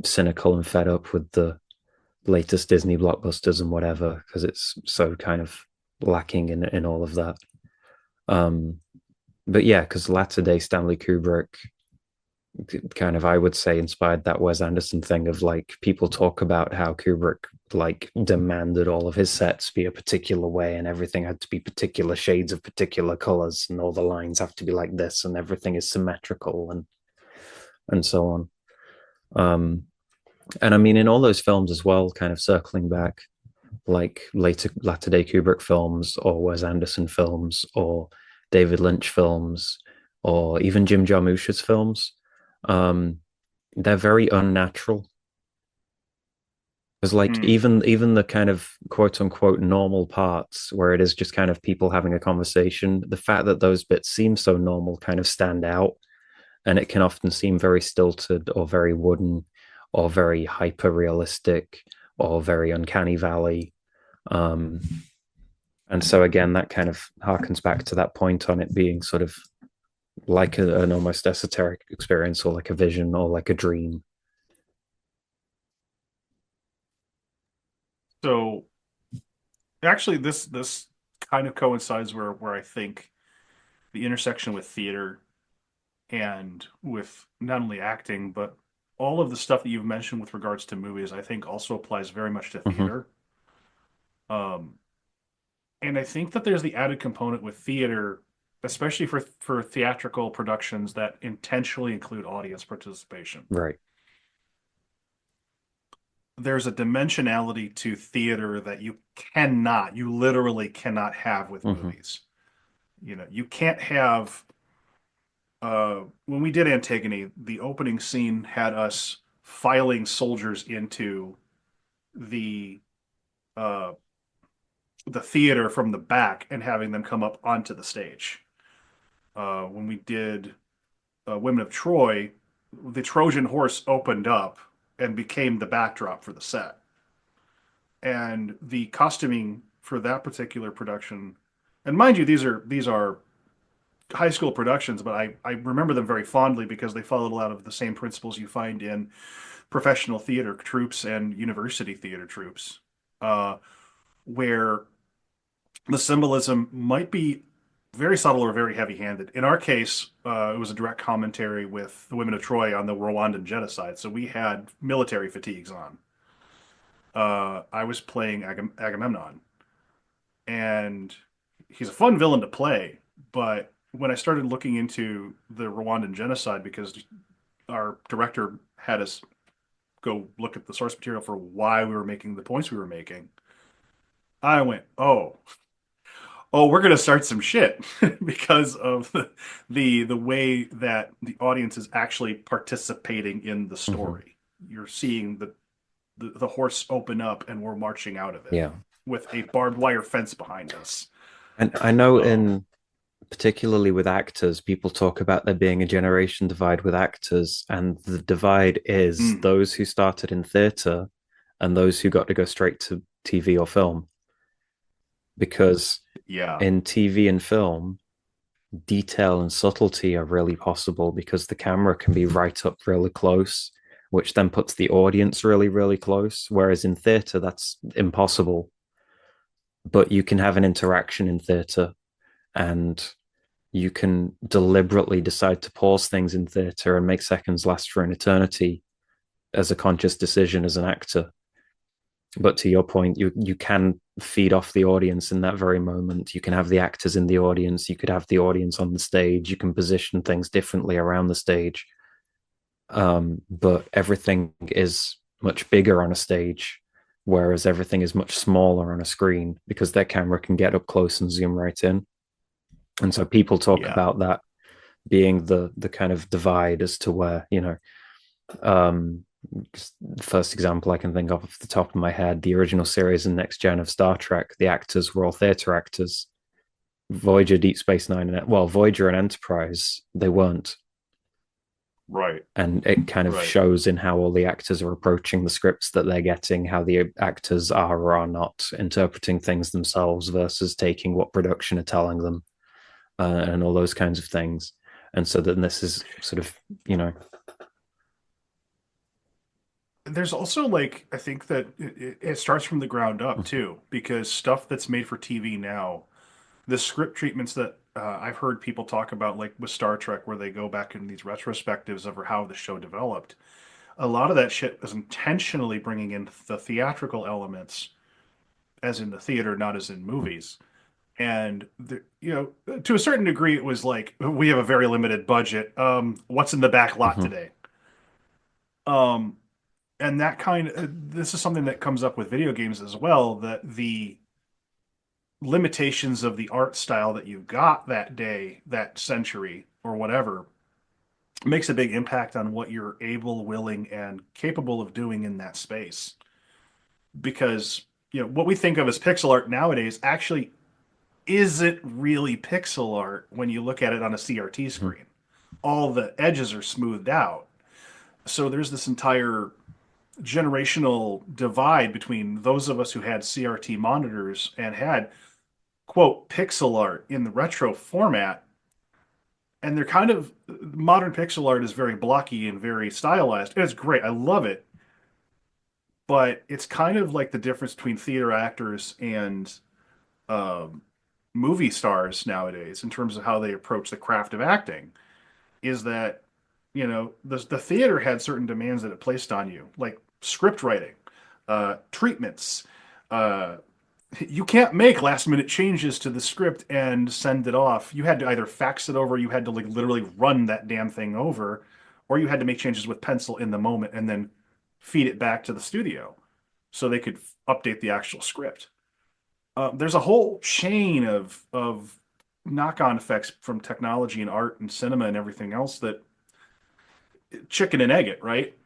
cynical and fed up with the latest Disney blockbusters and whatever, because it's so kind of lacking in all of that. Um, but yeah, because latter day Stanley Kubrick kind of, I would say, inspired that Wes Anderson thing of like people talk about how Kubrick like demanded all of his sets be a particular way and everything had to be particular shades of particular colors and all the lines have to be like this and everything is symmetrical and so on. Um, and I mean, in all those films as well, kind of circling back, like latter day Kubrick films or Wes Anderson films or David Lynch films or even Jim Jarmusch's films, um, they're very unnatural. Because like Mm. even the kind of quote unquote normal parts where it is just kind of people having a conversation, the fact that those bits seem so normal kind of stand out, and it can often seem very stilted or very wooden or very hyper realistic or very uncanny valley. Um, and so again, that kind of harkens back to that point on it being sort of like an almost esoteric experience or like a vision or like a dream. So actually, this kind of coincides where I think the intersection with theater and with not only acting but all of the stuff that you've mentioned with regards to movies, I think also applies very much to Mm-hmm. theater. Um, and I think that there's the added component with theater, especially for theatrical productions that intentionally include audience participation. Right. There's a dimensionality to theater that you literally cannot have with Mm-hmm. movies. You can't have when we did Antigone, the opening scene had us filing soldiers into the uh the theater from the back and having them come up onto the stage. When we did Women of Troy, the Trojan horse opened up and became the backdrop for the set. And the costuming for that particular production, and mind you, these are high school productions, but I remember them very fondly because they followed a lot of the same principles you find in professional theater troops and university theater troops, where the symbolism might be very subtle or very heavy-handed. In our case, it was a direct commentary with the Women of Troy on the Rwandan genocide, so we had military fatigues on. I was playing Agamemnon, and he's a fun villain to play, but when I started looking into the Rwandan genocide, because our director had us go look at the source material for why we were making the points we were making, I went, oh, we're gonna start some shit because of the way that the audience is actually participating in the story. You're seeing the horse open up and we're marching out of it. Yeah. With a barbed wire fence behind us. And I know in particularly with actors, people talk about there being a generation divide with actors, and the divide is those who started in theatre and those who got to go straight to TV or film. Because in TV and film, detail and subtlety are really possible because the camera can be right up really close, which then puts the audience really, really close. Whereas in theatre, that's impossible. But you can have an interaction in theatre, and you can deliberately decide to pause things in theatre and make seconds last for an eternity as a conscious decision as an actor. But to your point, you can feed off the audience in that very moment. You can have the actors in the audience. You could have the audience on the stage. You can position things differently around the stage. But everything is much bigger on a stage, whereas everything is much smaller on a screen because their camera can get up close and zoom right in. And so people talk about that being the kind of divide as to where, just the first example I can think of off the top of my head, the original series and Next Gen of Star Trek, the actors were all theatre actors. Voyager, Deep Space Nine, Voyager and Enterprise, they weren't. Right. And it kind of shows in how all the actors are approaching the scripts that they're getting, how the actors are or are not interpreting things themselves versus taking what production are telling them, and all those kinds of things. And so then this is sort of, There's also I think that it starts from the ground up too, because stuff that's made for TV now, the script treatments that I've heard people talk about, like with Star Trek, where they go back in these retrospectives over how the show developed, a lot of that shit is intentionally bringing in the theatrical elements, as in the theater, not as in movies. And to a certain degree, it was like, we have a very limited budget. What's in the back lot today? And that this is something that comes up with video games as well, that the limitations of the art style that you got that day, that century, or whatever, makes a big impact on what you're able, willing, and capable of doing in that space. Because, what we think of as pixel art nowadays actually isn't really pixel art when you look at it on a CRT screen. All the edges are smoothed out. So there's this entire generational divide between those of us who had CRT monitors and had, quote, pixel art in the retro format. And they're modern pixel art is very blocky and very stylized. And it's great. I love it. But it's kind of like the difference between theater actors and movie stars nowadays in terms of how they approach the craft of acting, is that, the theater had certain demands that it placed on you, like script writing, treatments. You can't make last minute changes to the script and send it off. You had to either fax it over, you had to literally run that damn thing over, or you had to make changes with pencil in the moment and then feed it back to the studio so they could update the actual script. There's a whole chain of knock-on effects from technology and art and cinema and everything else that chicken and egg it, right?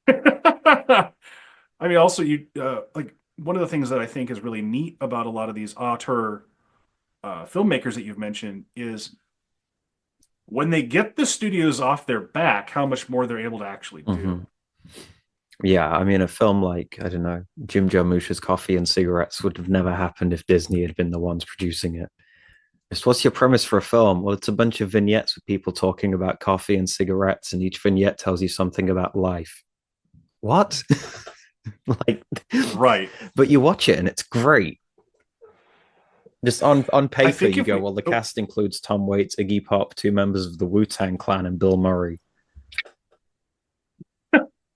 I mean, also one of the things that I think is really neat about a lot of these auteur filmmakers that you've mentioned is when they get the studios off their back, how much more they're able to actually do. Mm-hmm. Yeah, I mean, a film like, I don't know, Jim Jarmusch's Coffee and Cigarettes would have never happened if Disney had been the ones producing it. Just what's your premise for a film? Well, it's a bunch of vignettes with people talking about coffee and cigarettes, and each vignette tells you something about life. What? Like, right. But you watch it and it's great. Just on paper, you go, well, the cast includes Tom Waits, Iggy Pop, 2 members of the Wu-Tang Clan, and Bill Murray.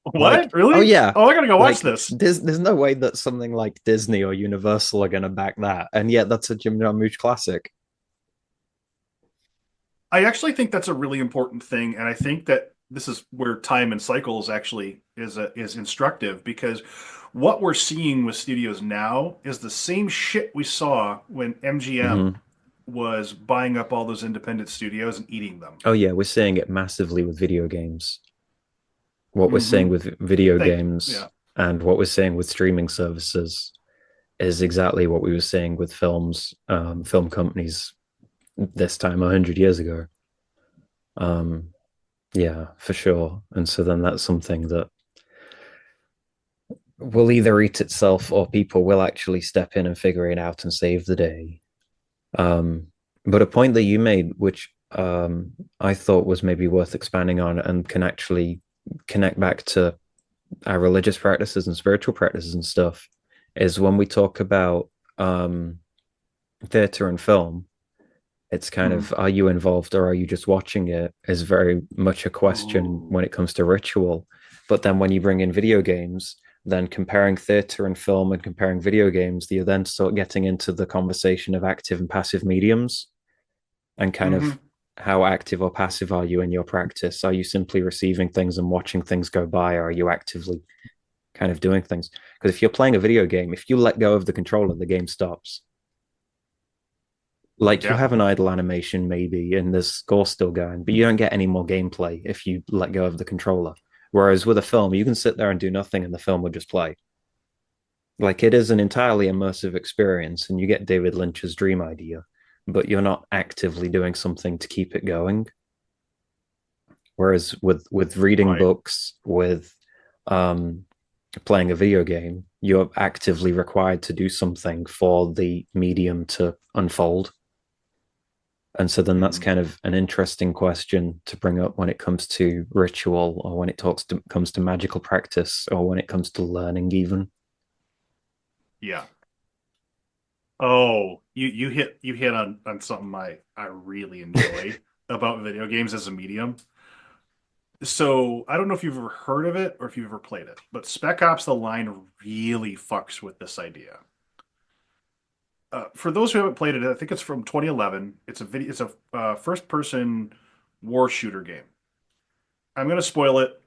What? Really? Oh, yeah. Oh, I gotta go watch this. There's no way that something like Disney or Universal are going to back that. And yet that's a Jim Jarmusch classic. I actually think that's a really important thing. And I think that this is where time and cycles actually is instructive, because what we're seeing with studios now is the same shit we saw when MGM was buying up all those independent studios and eating them. Oh, yeah. We're seeing it massively with video games. What we're seeing with video games and what we're seeing with streaming services is exactly what we were seeing with films, film companies this time 100 years ago. Yeah, for sure. And so then that's something that will either eat itself or people will actually step in and figure it out and save the day. But a point that you made, which I thought was maybe worth expanding on and can actually connect back to our religious practices and spiritual practices and stuff, is when we talk about theater and film, it's kind of, are you involved or are you just watching it, is very much a question when it comes to ritual. But then when you bring in video games, then comparing theater and film and comparing video games, you then start getting into the conversation of active and passive mediums and kind of how active or passive are you in your practice? Are you simply receiving things and watching things go by, or are you actively kind of doing things? Because if you're playing a video game, if you let go of the controller, the game stops. Like you have an idle animation maybe, and there's score still going, but you don't get any more gameplay if you let go of the controller. Whereas with a film, you can sit there and do nothing and the film will just play. Like it is an entirely immersive experience, and you get David Lynch's dream idea, but you're not actively doing something to keep it going. Whereas with reading books, with playing a video game, you're actively required to do something for the medium to unfold. And so then that's kind of an interesting question to bring up when it comes to ritual, or when it comes to magical practice, or when it comes to learning even. Yeah. Oh, you hit on something I really enjoy about video games as a medium. So I don't know if you've ever heard of it or if you've ever played it, but Spec Ops: The Line really fucks with this idea. For those who haven't played it, I think it's from 2011. It's a first-person war shooter game. I'm going to spoil it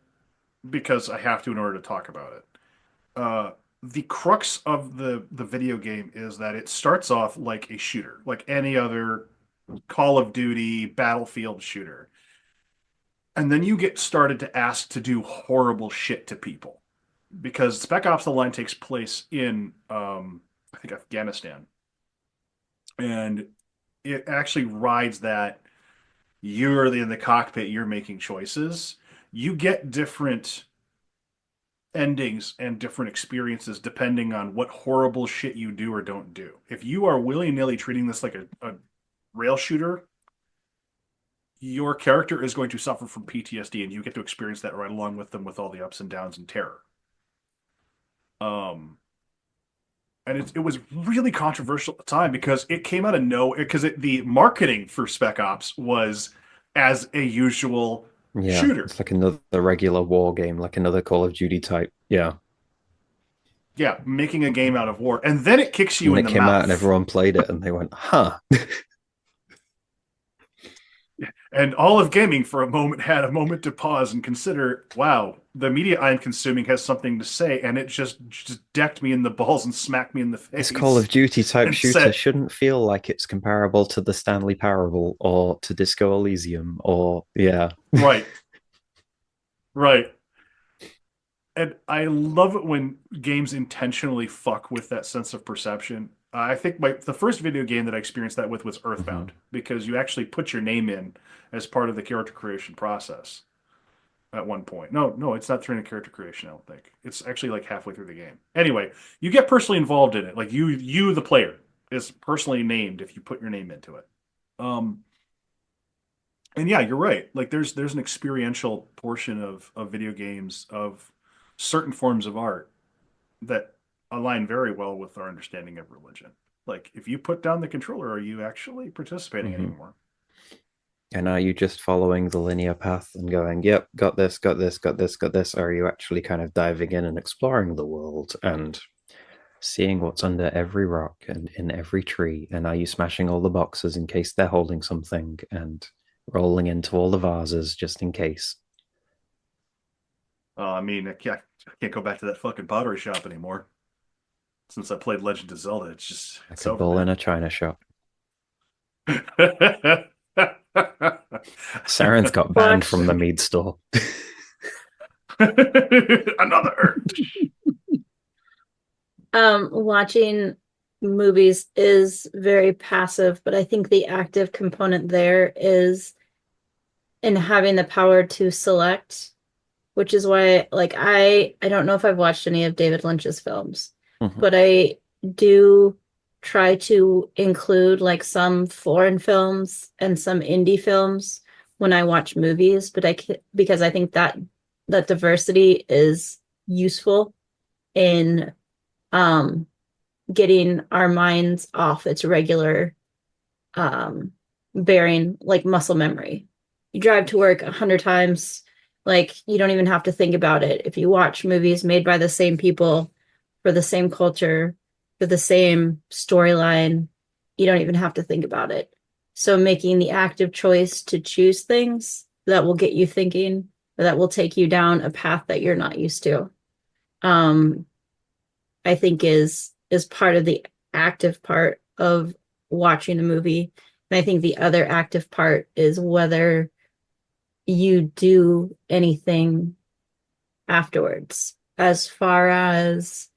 because I have to in order to talk about it. The crux of the video game is that it starts off like a shooter, like any other Call of Duty, Battlefield shooter. And then you get started to ask to do horrible shit to people. Because Spec Ops: The Line takes place in, I think, Afghanistan. And it actually rides that you're in the cockpit, you're making choices. You get different endings and different experiences depending on what horrible shit you do or don't do. If you are willy-nilly treating this like a rail shooter, your character is going to suffer from PTSD, and you get to experience that right along with them, with all the ups and downs and terror. And it was really controversial at the time because it came out of nowhere, because the marketing for Spec Ops was as a usual shooter. It's like another regular war game, like another Call of Duty type. Yeah, making a game out of war. And then it kicks you in the mouth. It came out and everyone played it and they went, huh. And all of gaming for a moment had a moment to pause and consider, wow, the media I'm consuming has something to say, and it just decked me in the balls and smacked me in the face. This Call of Duty type shooter shouldn't feel like it's comparable to the Stanley Parable or to Disco Elysium or, Right. And I love it when games intentionally fuck with that sense of perception. I think the first video game that I experienced that with was Earthbound, because you actually put your name in as part of the character creation process at one point. No, it's not during the character creation, I don't think. It's actually like halfway through the game. Anyway, you get personally involved in it. Like you the player, is personally named if you put your name into it. And yeah, you're right. Like there's an experiential portion of video games, of certain forms of art that align very well with our understanding of religion. Like if you put down the controller, are you actually participating anymore? And are you just following the linear path and going, yep, got this, got this, got this, got this? Or are you actually kind of diving in and exploring the world and seeing what's under every rock and in every tree? And are you smashing all the boxes in case they're holding something and rolling into all the vases just in case? I mean, I can't go back to that fucking pottery shop anymore. Since I played Legend of Zelda, it's Like a bull in a china shop. Saren's got banned from the mead store. Another. Watching movies is very passive, but I think the active component there is in having the power to select, which is why, like, I don't know if I've watched any of David Lynch's films, but I do try to include like some foreign films and some indie films when I watch movies, because I think that diversity is useful in getting our minds off its regular bearing, like muscle memory. You drive to work 100 times, like you don't even have to think about it. If you watch movies made by the same people for the same culture, for the same storyline, you don't even have to think about it. So making the active choice to choose things that will get you thinking, or that will take you down a path that you're not used to, I think is part of the active part of watching a movie. And I think the other active part is whether you do anything afterwards, as far as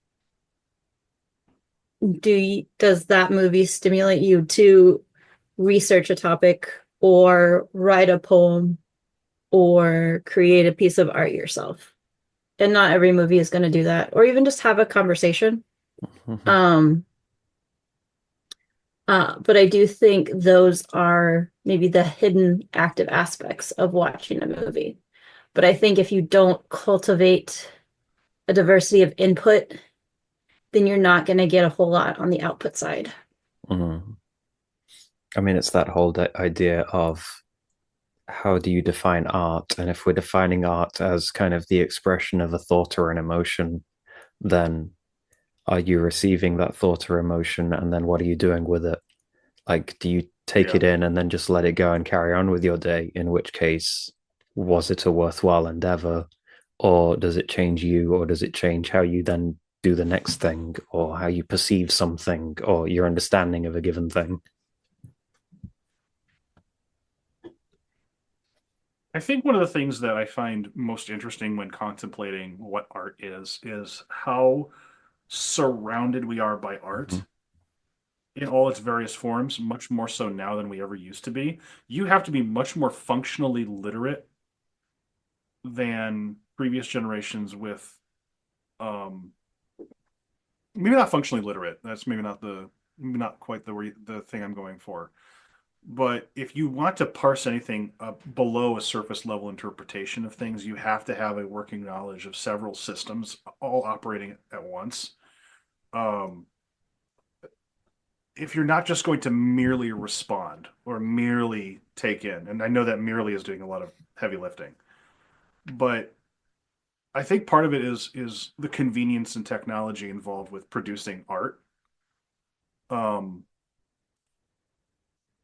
does that movie stimulate you to research a topic or write a poem or create a piece of art yourself. And not every movie is going to do that, or even just have a conversation. But I do think those are maybe the hidden active aspects of watching a movie. But I think if you don't cultivate a diversity of input, then you're not going to get a whole lot on the output side. I mean, it's that whole idea of how do you define art? And if we're defining art as kind of the expression of a thought or an emotion, then are you receiving that thought or emotion? And then what are you doing with it? Like, do you take it in and then just let it go and carry on with your day? In which case, was it a worthwhile endeavor? Or does it change you? Or does it change how you then do the next thing? Or how you perceive something? Or your understanding of a given thing? I think one of the things that I find most interesting when contemplating what art is how surrounded we are by art in all its various forms, much more so now than we ever used to be. You have to be much more functionally literate than previous generations with, maybe not functionally literate. That's maybe not quite the thing I'm going for. But if you want to parse anything below a surface level interpretation of things, you have to have a working knowledge of several systems all operating at once. If you're not just going to merely respond or merely take in, and I know that merely is doing a lot of heavy lifting, but I think part of it is the convenience and technology involved with producing art.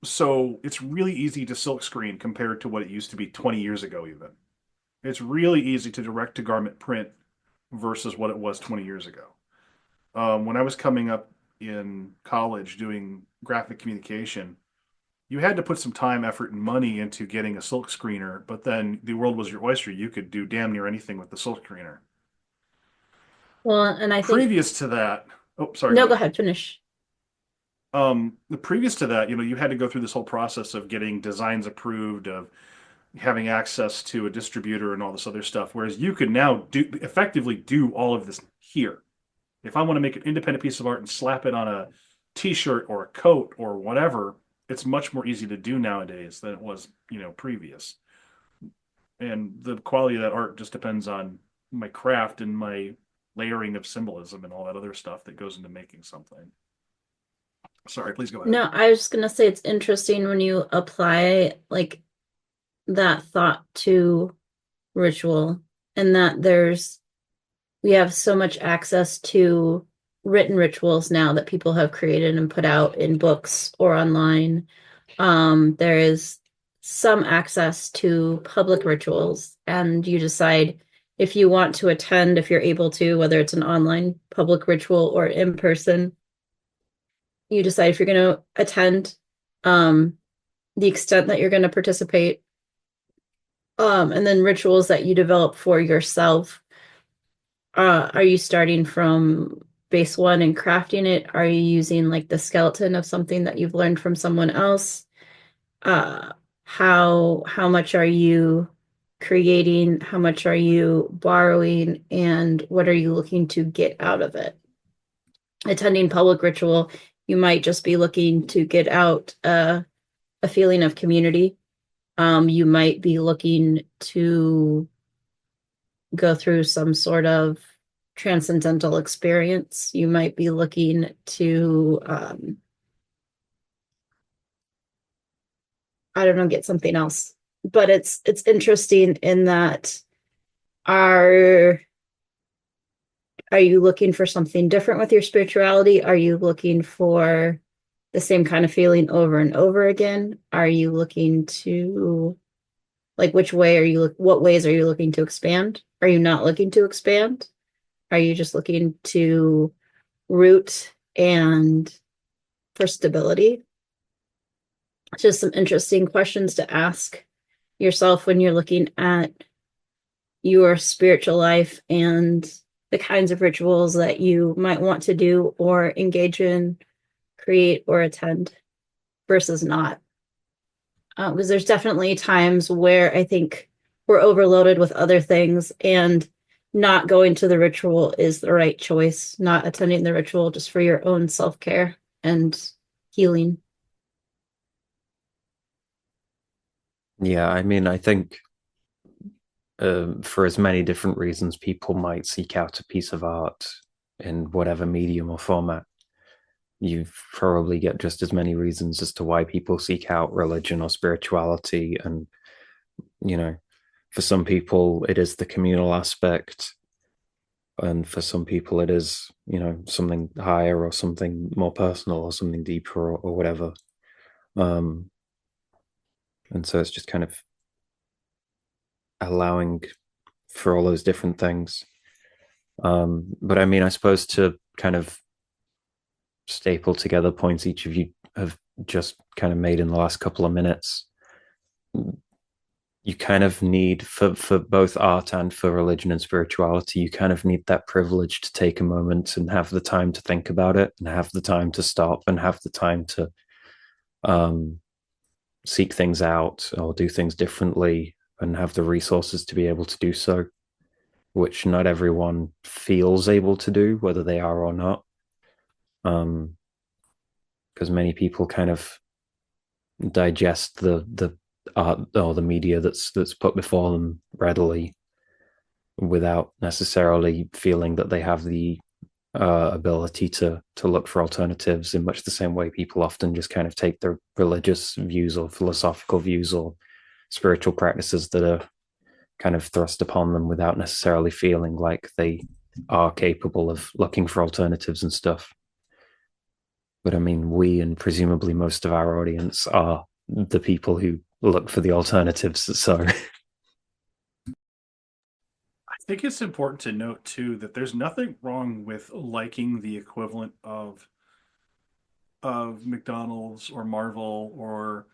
So it's really easy to silkscreen compared to what it used to be 20 years ago, even. It's really easy to direct to garment print versus what it was 20 years ago. When I was coming up in college doing graphic communication, you had to put some time, effort, and money into getting a silk screener, but then the world was your oyster. You could do damn near anything with the silk screener. Well, and I think Previous to that, oh, sorry, no, go go ahead. ahead, finish. The previous to that, you had to go through this whole process of getting designs approved, of having access to a distributor and all this other stuff. Whereas you could now effectively do all of this here. If I want to make an independent piece of art and slap it on a t-shirt or a coat or whatever, it's much more easy to do nowadays than it was, previous. And the quality of that art just depends on my craft and my layering of symbolism and all that other stuff that goes into making something. Sorry, please go ahead. No, I was just gonna say it's interesting when you apply like that thought to ritual, and that we have so much access to written rituals now that people have created and put out in books or online. There is some access to public rituals, and you decide if you want to attend, if you're able to, whether it's an online public ritual or in person. You decide if you're going to attend, the extent that you're going to participate, and then rituals that you develop for yourself. Are you starting from base one and crafting it? Are you using like the skeleton of something that you've learned from someone else? How much are you creating? How much are you borrowing? And what are you looking to get out of it? Attending public ritual, you might just be looking to get out a feeling of community. You might be looking to go through some sort of transcendental experience. You might be looking to, I don't know, get something else. But it's interesting in that are you looking for something different with your spirituality? Are you looking for the same kind of feeling over and over again? Are you looking to like what ways are you looking to expand? Are you not looking to expand? Are you just looking to root and for stability? Just some interesting questions to ask yourself when you're looking at your spiritual life and the kinds of rituals that you might want to do or engage in, create, or attend versus not. Because there's definitely times where I think we're overloaded with other things, and not going to the ritual is the right choice, not attending the ritual just for your own self-care and healing. Yeah, I mean, I think for as many different reasons people might seek out a piece of art in whatever medium or format, you probably get just as many reasons as to why people seek out religion or spirituality. And, for some people, it is the communal aspect. And for some people, it is, something higher or something more personal or something deeper or whatever. And so it's just kind of allowing for all those different things. But I mean, I suppose to kind of staple together points each of you have just kind of made in the last couple of minutes, you kind of need for both art and for religion and spirituality, you kind of need that privilege to take a moment and have the time to think about it and have the time to stop and have the time to seek things out or do things differently and have the resources to be able to do so, which not everyone feels able to do, whether they are or not. Because many people kind of digest the art or the media that's put before them readily without necessarily feeling that they have the ability to look for alternatives, in much the same way people often just kind of take their religious views or philosophical views or spiritual practices that are kind of thrust upon them without necessarily feeling like they are capable of looking for alternatives and stuff. But I mean, we and presumably most of our audience are the people who look for the alternatives. So I think it's important to note too that there's nothing wrong with liking the equivalent of McDonald's or Marvel or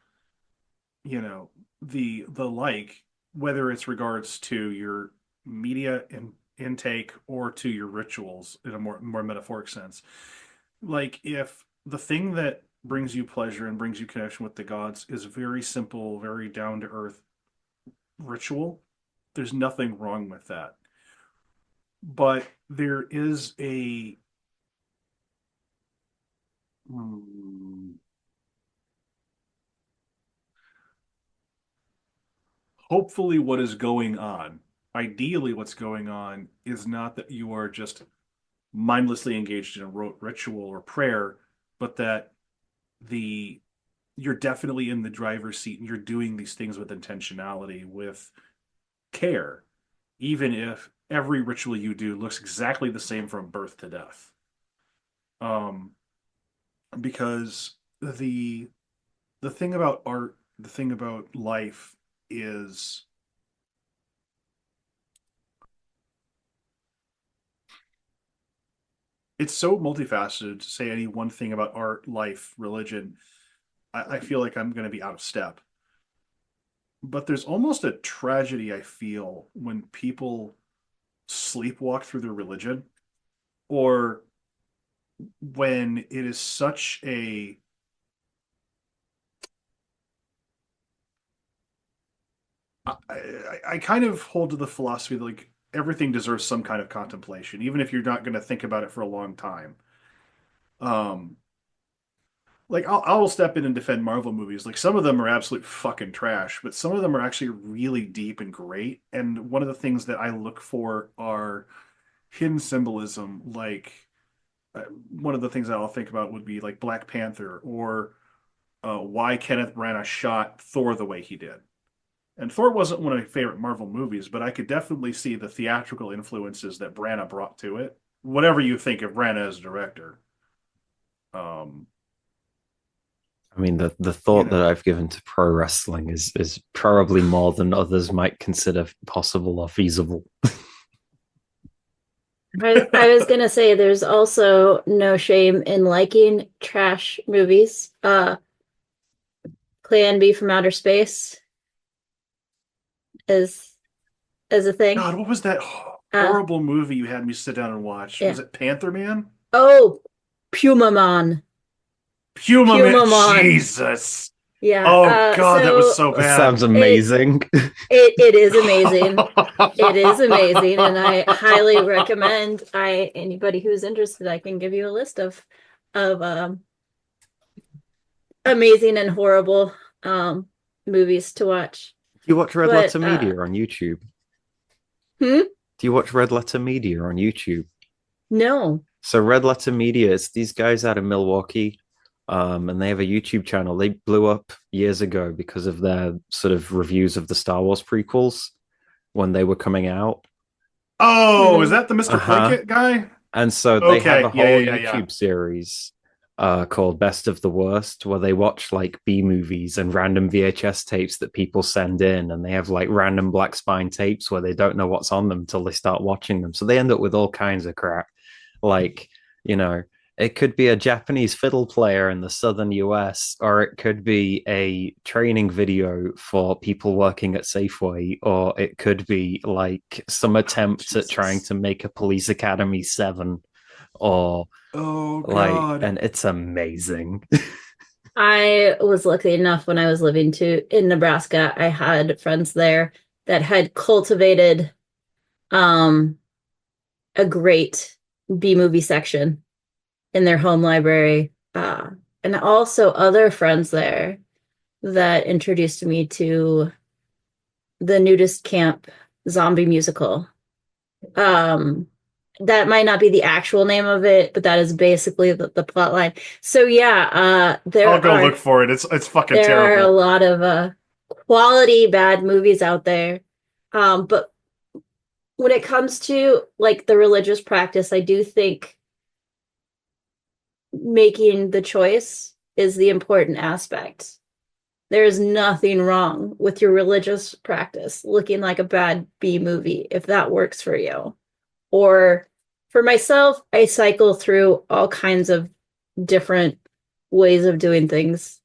the like, whether it's regards to your media intake or to your rituals in a more metaphoric sense. Like if the thing that brings you pleasure and brings you connection with the gods is very simple, very down to earth ritual, there's nothing wrong with that. But there is a hopefully what is going on, ideally what's going on is not that you are just mindlessly engaged in a rote ritual or prayer, but that you're definitely in the driver's seat and you're doing these things with intentionality, with care, even if every ritual you do looks exactly the same from birth to death. Because the thing about art, the thing about life is it's so multifaceted. To say any one thing about art, life, religion, I feel like I'm going to be out of step. But there's almost a tragedy I feel when people sleepwalk through their religion, or when it is such a I kind of hold to the philosophy that like everything deserves some kind of contemplation, even if you're not going to think about it for a long time. Um, like I'll step in and defend Marvel movies. Like some of them are absolute fucking trash, but some of them are actually really deep and great. And one of the things that I look for are hidden symbolism. Like one of the things that I'll think about would be like Black Panther, or why Kenneth Branagh shot Thor the way he did. And Thor wasn't one of my favorite Marvel movies, but I could definitely see the theatrical influences that Branagh brought to it. Whatever you think of Branagh as a director. I mean, the thought that I've given to pro wrestling is probably more than others might consider possible or feasible. I was gonna say there's also no shame in liking trash movies. Clan B from Outer Space is a thing. God, what was that horrible movie you had me sit down and watch? Yeah. Was it Panther Man? Oh, Puma Man. Puma Man. Jesus. Yeah. Oh God, that was so bad. That sounds amazing. It is amazing. It is amazing, and I highly recommend. Anybody who's interested, I can give you a list of amazing and horrible movies to watch. Do you watch Red Letter Media on YouTube? Do you watch Red Letter Media on YouTube? No. So Red Letter Media, it's these guys out of Milwaukee. And they have a YouTube channel. They blew up years ago because of their sort of reviews of the Star Wars prequels when they were coming out. Oh, is that the Mr. Plinkett guy? And so they have a whole YouTube series called Best of the Worst, where they watch like B movies and random VHS tapes that people send in, and they have like random black spine tapes where they don't know what's on them till they start watching them. So they end up with all kinds of crap, like, you know, it could be a Japanese fiddle player in the southern US, or it could be a training video for people working at Safeway, or it could be like some attempt at trying to make a Police Academy 7, or God. And it's amazing. I was lucky enough when I was living in Nebraska, I had friends there that had cultivated a great B-movie section in their home library, and also other friends there that introduced me to the Nudist Camp zombie musical. That might not be the actual name of it, but that is basically the plot line. So yeah, I'll go look for it. It's fucking terrible. There are a lot of quality bad movies out there, but when it comes to like the religious practice, I do think making the choice is the important aspect. There is nothing wrong with your religious practice looking like a bad B movie if that works for you. Or for myself, I cycle through all kinds of different ways of doing things.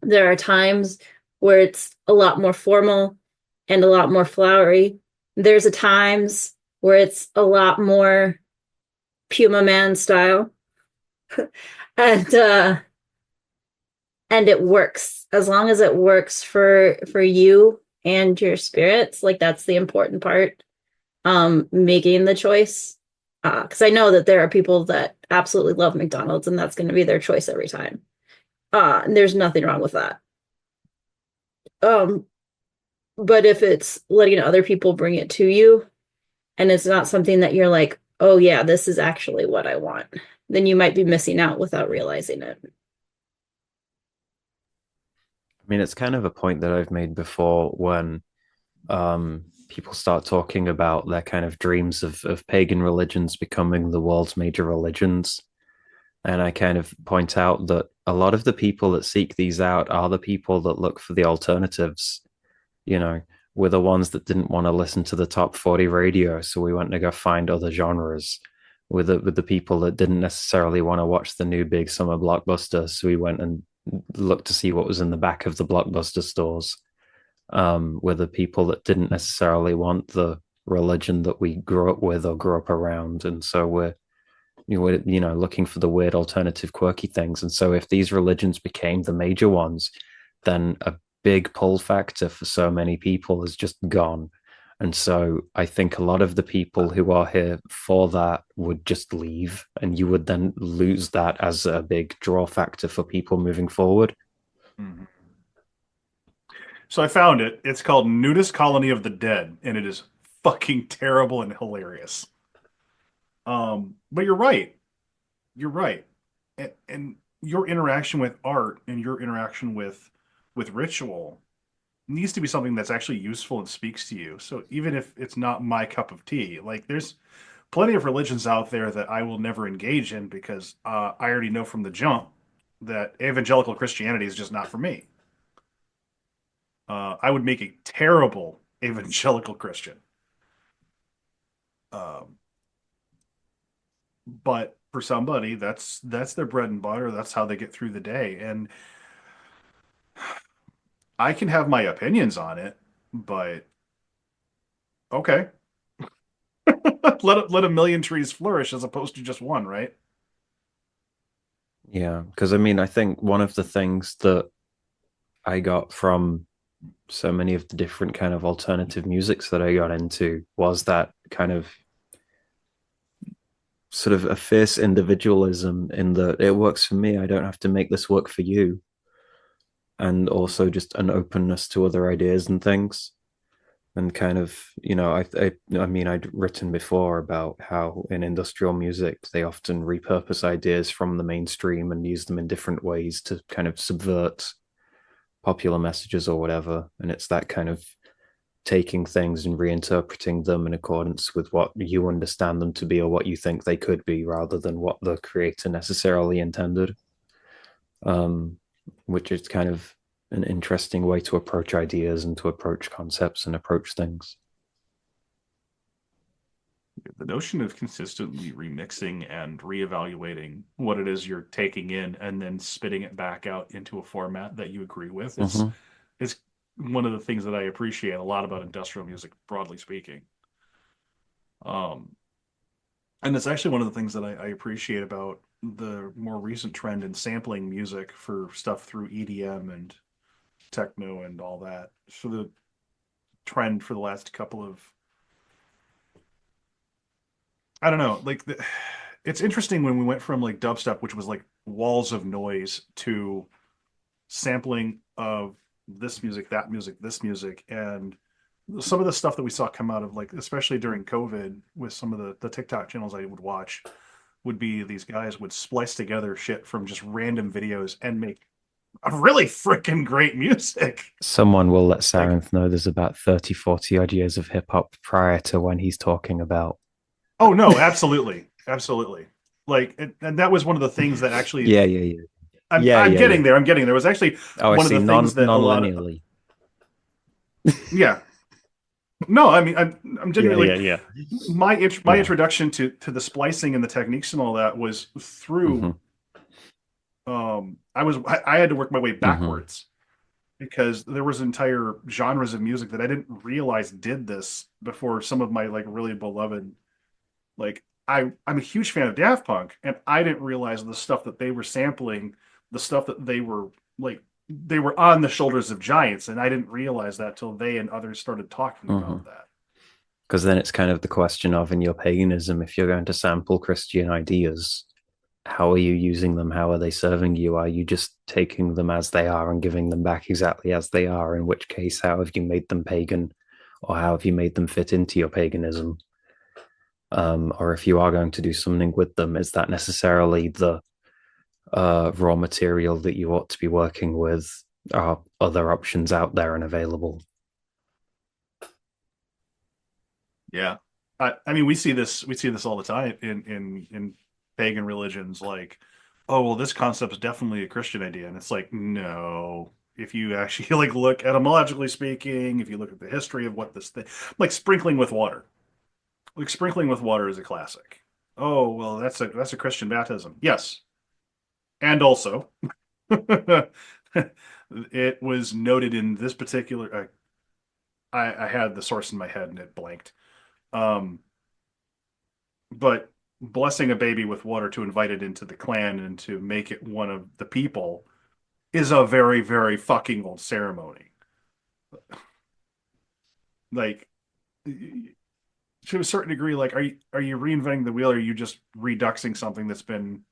There are times where it's a lot more formal and a lot more flowery. There's times where it's a lot more Puma Man style. and it works as long as it works for you and your spirits. Like, that's the important part. Making the choice, because I know that there are people that absolutely love McDonald's and that's going to be their choice every time. And there's nothing wrong with that. But if it's letting other people bring it to you and it's not something that you're like, oh yeah, this is actually what I want, then you might be missing out without realizing it. I mean, it's kind of a point that I've made before when people start talking about their kind of dreams of pagan religions becoming the world's major religions. And I kind of point out that a lot of the people that seek these out are the people that look for the alternatives. You know, we're the ones that didn't want to listen to the top 40 radio, so we went to go find other genres. With the people that didn't necessarily want to watch the new big summer blockbuster, so we went and looked to see what was in the back of the Blockbuster stores. With the people that didn't necessarily want the religion that we grew up with or grew up around, and so we're looking for the weird alternative quirky things. And so if these religions became the major ones, then a big pull factor for so many people is just gone. And so I think a lot of the people who are here for that would just leave, and you would then lose that as a big draw factor for people moving forward. Mm-hmm. So I found it. It's called Nudist Colony of the Dead, and it is fucking terrible and hilarious. But you're right. You're right. And your interaction with art and your interaction with ritual needs to be something that's actually useful and speaks to you. So even if it's not my cup of tea, like, there's plenty of religions out there that I will never engage in because I already know from the jump that evangelical Christianity is just not for me. I would make a terrible evangelical Christian. But for somebody, that's their bread and butter. That's how they get through the day. And I can have my opinions on it, but okay. let a million trees flourish as opposed to just one, right? Yeah, because I mean, I think one of the things that I got from so many of the different kind of alternative musics that I got into was that kind of sort of a fierce individualism in that it works for me, I don't have to make this work for you. And also just an openness to other ideas and things. And kind of, I mean, I'd written before about how in industrial music, they often repurpose ideas from the mainstream and use them in different ways to kind of subvert popular messages or whatever. And it's that kind of taking things and reinterpreting them in accordance with what you understand them to be or what you think they could be, rather than what the creator necessarily intended. Which is kind of an interesting way to approach ideas and to approach concepts and approach things. The notion of consistently remixing and reevaluating what it is you're taking in and then spitting it back out into a format that you agree with is one of the things that I appreciate a lot about industrial music, broadly speaking. And it's actually one of the things that I appreciate about the more recent trend in sampling music for stuff through EDM and techno and all that. So the trend for the last couple of, I don't know, like it's interesting when we went from like dubstep, which was like walls of noise, to sampling of this music, that music, this music, and some of the stuff that we saw come out of, like, especially during COVID with some of the TikTok channels I would watch, would be these guys would splice together shit from just random videos and make a really freaking great music. Someone will let Sarenth know there's about 30, 40 odd years of hip hop prior to when he's talking about. Oh, no, absolutely. Absolutely. Like, and that was one of the things that actually. Yeah. I'm getting there. I'm getting there. It was actually one of the things that non-linearly. Yeah. No, I mean, I'm genuinely. Yeah. My introduction to the splicing and the techniques and all that was through. I had to work my way backwards. because there was entire genres of music that I didn't realize did this before some of my like really beloved like I'm a huge fan of Daft Punk, and I didn't realize the stuff that they were sampling, the stuff that they were on the shoulders of giants, and I didn't realize that till they and others started talking about that. Because then it's kind of the question of, in your paganism, if you're going to sample Christian ideas, how are you using them? How are they serving you? Are you just taking them as they are and giving them back exactly as they are? In which case, how have you made them pagan, or how have you made them fit into your paganism? Or if you are going to do something with them, is that necessarily the raw material that you ought to be working with? Are other options out there and available? Yeah, I mean, we see this all the time in pagan religions. Like, oh well, this concept is definitely a Christian idea, and it's like, no. If you actually like look etymologically speaking, if you look at the history of what this thing, like sprinkling with water. Like sprinkling with water is a classic. Oh, well, that's a Christian baptism. Yes. And also, it was noted in this particular I had the source in my head and it blanked. But blessing a baby with water to invite it into the clan and to make it one of the people is a very, very fucking old ceremony. Like, to a certain degree, like, are you reinventing the wheel, or are you just reduxing something that's been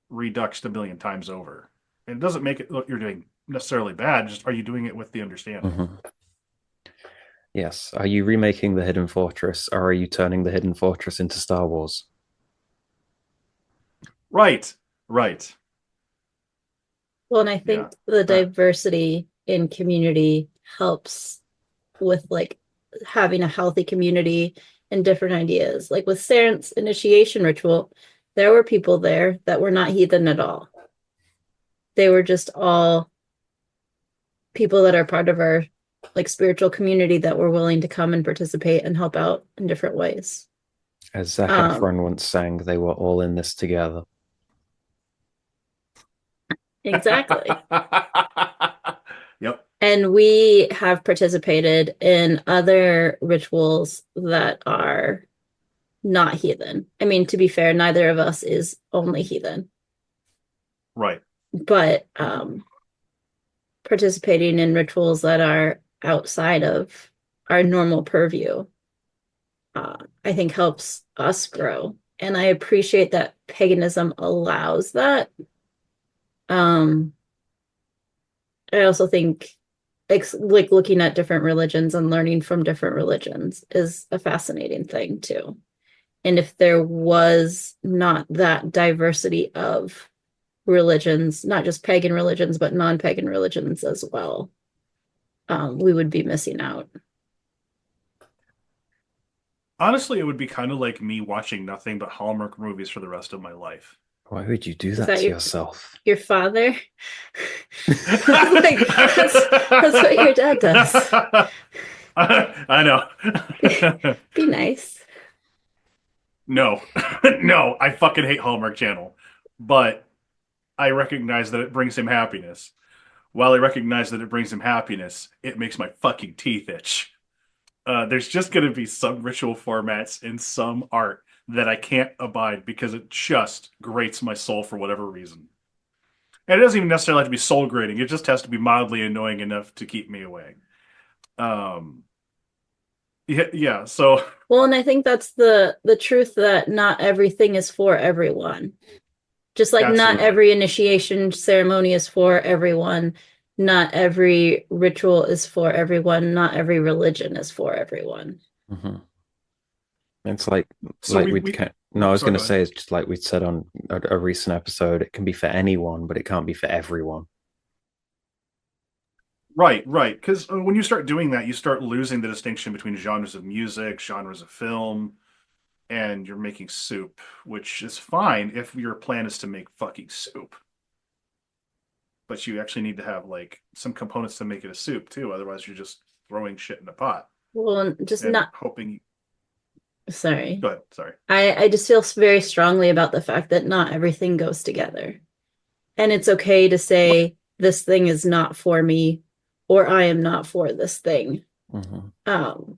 reduxed a million times over? And it doesn't make it look you're doing necessarily bad. Just are you doing it with the understanding? Yes. Are you remaking the Hidden Fortress, or are you turning the Hidden Fortress into Star Wars? Right. Well, and I think the diversity in community helps with like having a healthy community and different ideas. Like with Sarent's initiation ritual, there were people there that were not heathen at all. They were just all people that are part of our like spiritual community that were willing to come and participate and help out in different ways. As Zac Efron once sang, they were all in this together. Exactly. Yep. And we have participated in other rituals that are not heathen. I mean, to be fair, neither of us is only heathen. Right. But participating in rituals that are outside of our normal purview, I think helps us grow. And I appreciate that paganism allows that. I also think like looking at different religions and learning from different religions is a fascinating thing too. And if there was not that diversity of religions, not just pagan religions, but non-pagan religions as well, we would be missing out. Honestly, it would be kind of like me watching nothing but Hallmark movies for the rest of my life. Why would you do that to yourself? Your father? That's what your dad does. I know. Be nice. No, no, I fucking hate Hallmark Channel, but I recognize that it brings him happiness. While I recognize that it brings him happiness, it makes my fucking teeth itch. There's just going to be some ritual formats in some art that I can't abide because it just grates my soul for whatever reason. And it doesn't even necessarily have to be soul grating. It just has to be mildly annoying enough to keep me away. Yeah. So. Well, and I think that's the truth that not everything is for everyone. Just like Absolutely. Not every initiation ceremony is for everyone. Not every ritual is for everyone. Not every religion is for everyone. Mm-hmm. It's like So I was going to say, it's just like we said on a recent episode, it can be for anyone, but it can't be for everyone. Right. Because when you start doing that, you start losing the distinction between genres of music, genres of film, and you're making soup, which is fine if your plan is to make fucking soup. But you actually need to have like some components to make it a soup too. Otherwise, you're just throwing shit in a pot. Well, just and not hoping. Sorry. Go ahead. Sorry. I just feel very strongly about the fact that not everything goes together. And it's okay to say this thing is not for me, or I am not for this thing. Mm-hmm.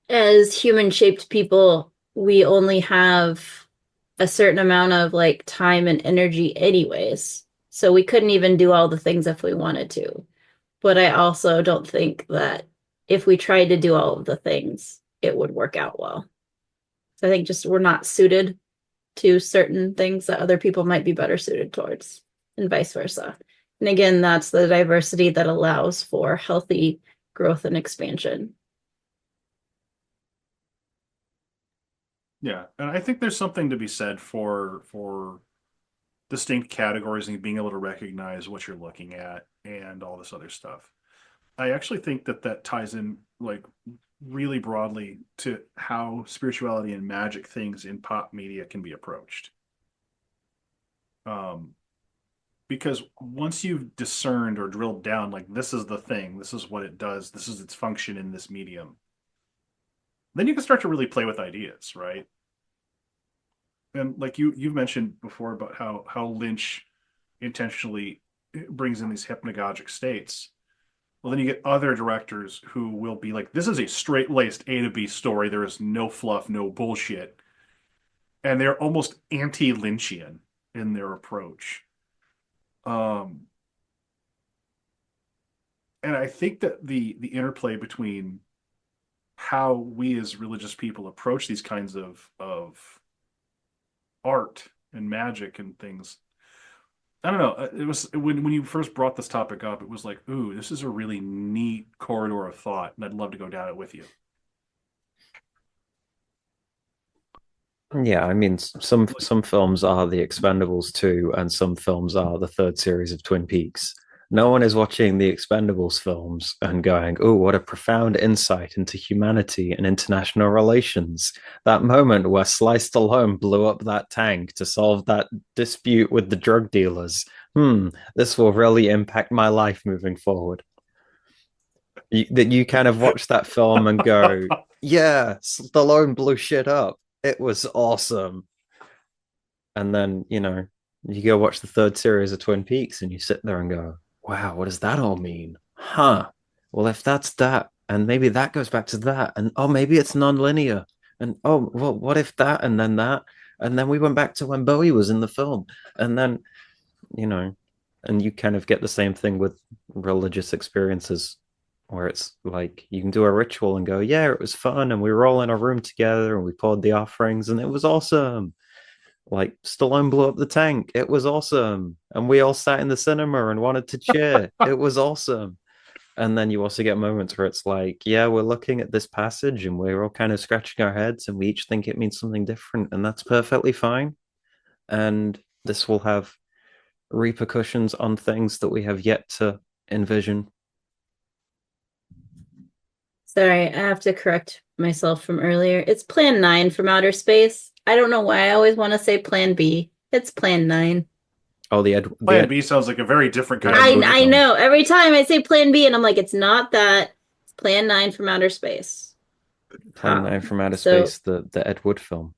As human-shaped people, we only have a certain amount of like time and energy anyways. So we couldn't even do all the things if we wanted to. But I also don't think that if we tried to do all of the things, it would work out well. So I think just we're not suited to certain things that other people might be better suited towards, and vice versa. And again, that's the diversity that allows for healthy growth and expansion. Yeah, and I think there's something to be said for distinct categories and being able to recognize what you're looking at and all this other stuff. I actually think that that ties in like really broadly to how spirituality and magic things in pop media can be approached. Because once you've discerned or drilled down, like this is the thing, this is what it does, this is its function in this medium, then you can start to really play with ideas, right? And like you've mentioned before about how Lynch intentionally brings in these hypnagogic states. Well, then you get other directors who will be like, this is a straight-laced A to B story. There is no fluff, no bullshit. And they're almost anti-Lynchian in their approach. And I think that the interplay between how we as religious people approach these kinds of art and magic and things, I don't know. It was when you first brought this topic up, it was like, ooh, this is a really neat corridor of thought, and I'd love to go down it with you. Yeah, I mean, some films are The Expendables 2, and some films are the third series of Twin Peaks. No one is watching the Expendables films and going, oh, what a profound insight into humanity and international relations. That moment where Sly Stallone blew up that tank to solve that dispute with the drug dealers. This will really impact my life moving forward. That you kind of watch that film and go, yeah, Stallone blew shit up. It was awesome. And then, you go watch the third series of Twin Peaks and you sit there and go, wow, what does that all mean? Huh. Well, if that's that, and maybe that goes back to that, and oh, maybe it's non-linear. And oh, well, what if that and then that? And then we went back to when Bowie was in the film. And then, and you kind of get the same thing with religious experiences where it's like you can do a ritual and go, yeah, it was fun, and we were all in a room together and we poured the offerings and it was awesome. Like Stallone blew up the tank. It was awesome. And we all sat in the cinema and wanted to cheer. It was awesome. And then you also get moments where it's like, yeah, we're looking at this passage and we're all kind of scratching our heads and we each think it means something different, and that's perfectly fine. And this will have repercussions on things that we have yet to envision. Sorry, I have to correct myself from earlier. It's Plan 9 from Outer Space. I don't know why I always want to say Plan B. It's Plan 9. Oh, Plan B sounds like a very different kind of movie. I know. Every time I say Plan B, and I'm like, it's not that. It's Plan 9 from Outer Space. Plan 9 from Outer Space, the Ed Wood film.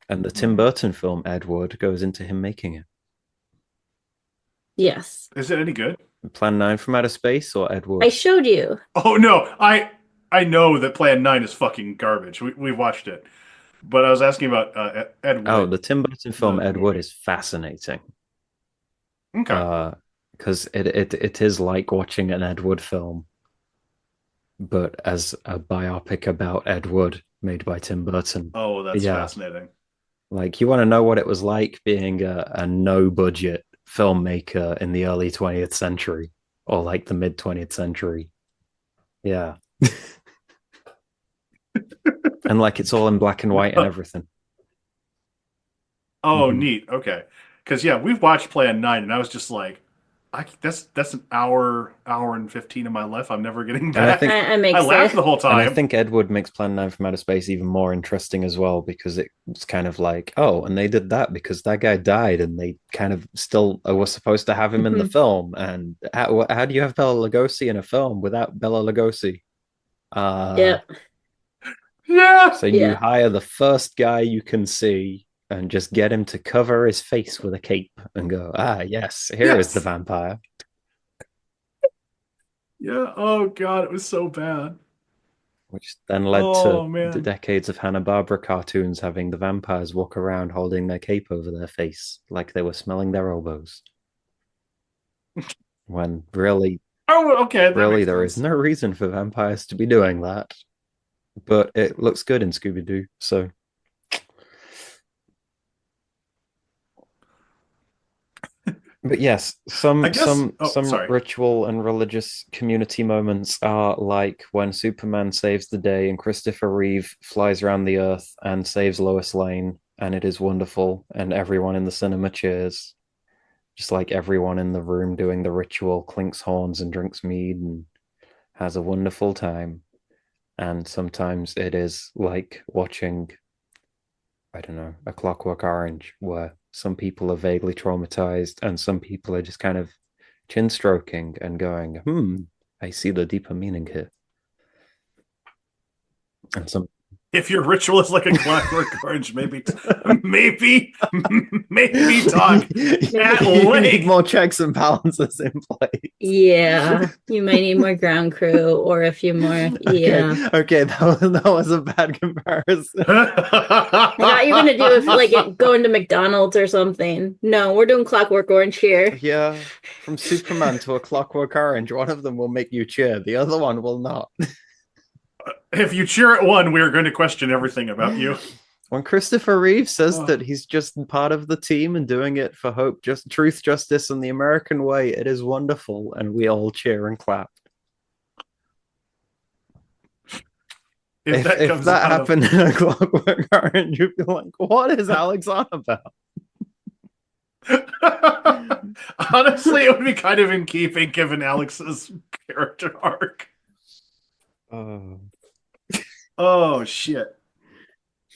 And the Tim Burton film, Ed Wood, goes into him making it. Yes. Is it any good? Plan 9 from Outer Space or Ed Wood? I showed you. Oh, no. I know that Plan 9 is fucking garbage. We watched it. But I was asking about Ed Wood. Oh, the Tim Burton film Ed Wood is fascinating. Okay. Because it is like watching an Ed Wood film, but as a biopic about Ed Wood made by Tim Burton. Oh, that's fascinating. Like, you want to know what it was like being a no-budget filmmaker in the early 20th century, or like the mid-20th century. Yeah. And like it's all in black and white and everything. Oh, neat. Okay. Because we've watched Plan 9, and I was just like, that's an hour and 15 of my life I'm never getting back. I laughed the whole time. And I think Ed Wood makes Plan 9 from Outer Space even more interesting as well, because it's kind of like, oh, and they did that because that guy died, and they kind of still were supposed to have him in the film. And how do you have Bela Lugosi in a film without Bela Lugosi? Yeah. So you hire the first guy you can see and just get him to cover his face with a cape and go, yes, here is the vampire. Yeah. Oh God, it was so bad. which then led to Oh the man. decades of Hanna-Barbera cartoons having the vampires walk around holding their cape over their face like they were smelling their elbows. When really, Oh, okay, that really, makes there is sense. no reason for vampires to be doing that. But it looks good in Scooby-Doo, so but yes, I some guess. some Oh, some sorry. ritual and religious community moments are like when Superman saves the day and Christopher Reeve flies around the earth and saves Lois Lane, and it is wonderful, and everyone in the cinema cheers, just like everyone in the room doing the ritual clinks horns and drinks mead and has a wonderful time. And sometimes it is like watching, I don't know, A Clockwork Orange, where some people are vaguely traumatized and some people are just kind of chin stroking and going, I see the deeper meaning here. And some If your ritual is like a Clockwork Orange, maybe, maybe talk at you need length. more checks and balances in place. Yeah, you might need more ground crew or a few more. Yeah. Okay, that was a bad comparison. I thought you were gonna do if like going to McDonald's or something. No, we're doing Clockwork Orange here. Yeah, from Superman to A Clockwork Orange, one of them will make you cheer, the other one will not. If you cheer at one, we're going to question everything about you. When Christopher Reeve says Oh. that he's just part of the team and doing it for hope, just truth, justice, and the American way, it is wonderful, and we all cheer and clap. If that If comes that out happened in A Clockwork Orange, you'd be like, "What is Alex on about?" of... Honestly, it would be kind of in keeping given Alex's character arc. Oh. Oh shit.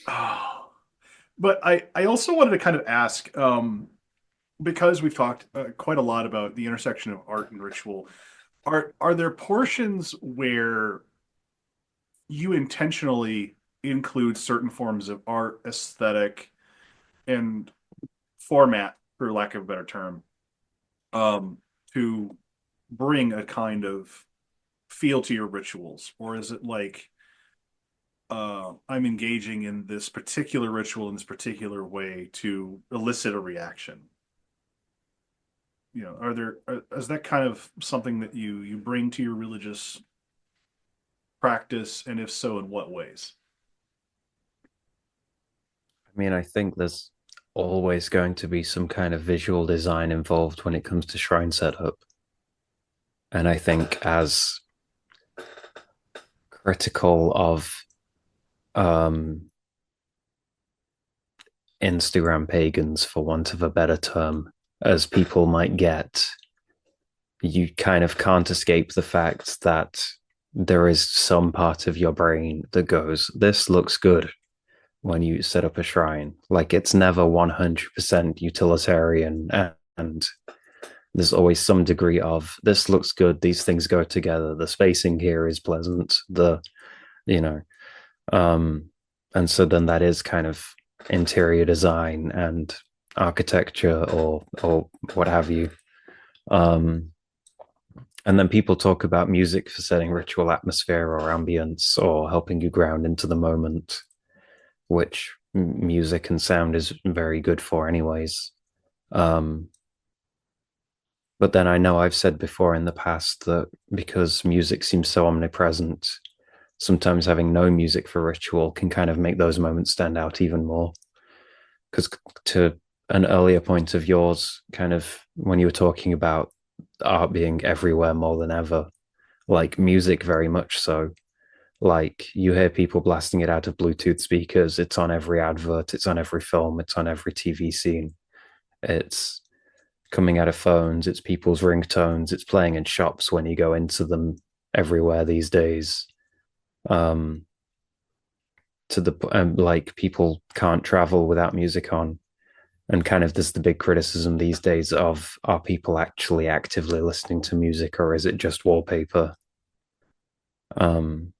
Oh. But I also wanted to kind of ask, because we've talked quite a lot about the intersection of art and ritual, are there portions where you intentionally include certain forms of art, aesthetic, and format, for lack of a better term, um, to bring a kind of feel to your rituals? Or is it like, I'm engaging in this particular ritual in this particular way to elicit a reaction? Is that kind of something that you bring to your religious practice, and if so, in what ways? I mean, I think there's always going to be some kind of visual design involved when it comes to shrine setup. And I think as critical of Instagram pagans, for want of a better term, as people might get, you kind of can't escape the fact that there is some part of your brain that goes, this looks good when you set up a shrine. Like it's never 100% utilitarian, and there's always some degree of this looks good, these things go together, the spacing here is pleasant, you know and so then that is kind of interior design and architecture or what have you. And then people talk about music for setting ritual atmosphere or ambience or helping you ground into the moment, which music and sound is very good for anyways. But then I know I've said before in the past that because music seems so omnipresent, sometimes having no music for ritual can kind of make those moments stand out even more. Because to an earlier point of yours, kind of when you were talking about art being everywhere more than ever, like music very much so. Like you hear people blasting it out of Bluetooth speakers, it's on every advert, it's on every film, it's on every TV scene. It's coming out of phones, it's people's ringtones, it's playing in shops when you go into them everywhere these days. To the like people can't travel without music on, and kind of there's the big criticism these days of, are people actually actively listening to music or is it just wallpaper? That's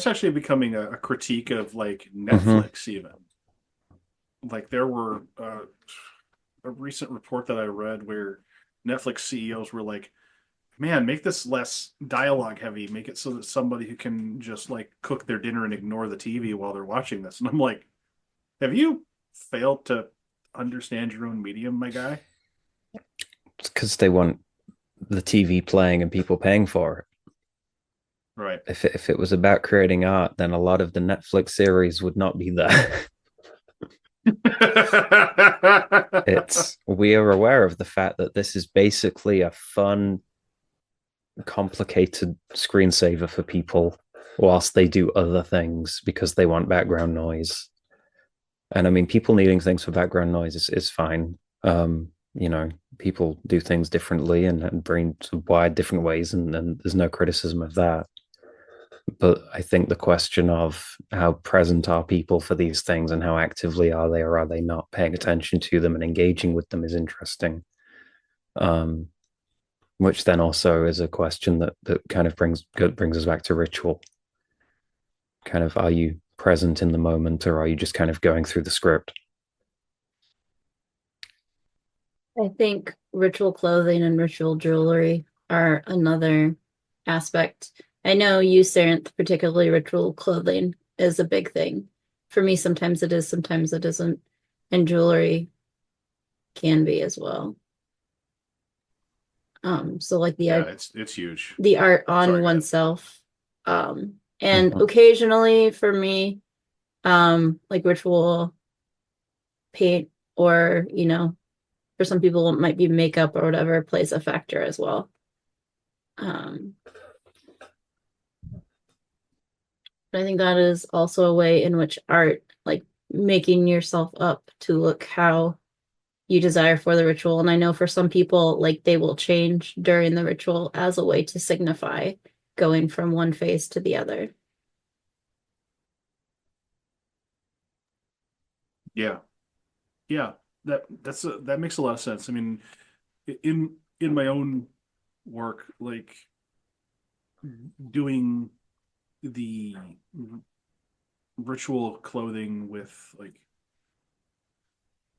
actually becoming a critique of like Netflix, even. Like there were a recent report that I read where Netflix CEOs were like, man, make this less dialogue heavy. Make it so that somebody who can just like cook their dinner and ignore the TV while they're watching this. And I'm like, have you failed to understand your own medium, my guy? It's because they want the TV playing and people paying for it. Right. If it was about creating art, then a lot of the Netflix series would not be there. It's we are aware of the fact that this is basically a fun, complicated screensaver for people whilst they do other things because they want background noise. And I mean, people needing things for background noise is fine. You know, people do things differently and bring wide different ways, and there's no criticism of that. But I think the question of how present are people for these things and how actively are they or are they not paying attention to them and engaging with them is interesting. Which then also is a question that kind of brings us back to ritual. Kind of, are you present in the moment or are you just kind of going through the script? I think ritual clothing and ritual jewelry are another aspect. I know you, Sarenth, particularly ritual clothing is a big thing. For me, sometimes it is, sometimes it isn't. And jewelry can be as well. So like Yeah, it's huge. the art on Sorry, oneself. And occasionally for me, like ritual paint or, for some people it might be makeup or whatever plays a factor as well. But I think that is also a way in which art, like making yourself up to look how you desire for the ritual. And I know for some people, like they will change during the ritual as a way to signify going from one phase to the other. Yeah. Yeah. That makes a lot of sense. I mean, in my own work, like doing the ritual clothing with like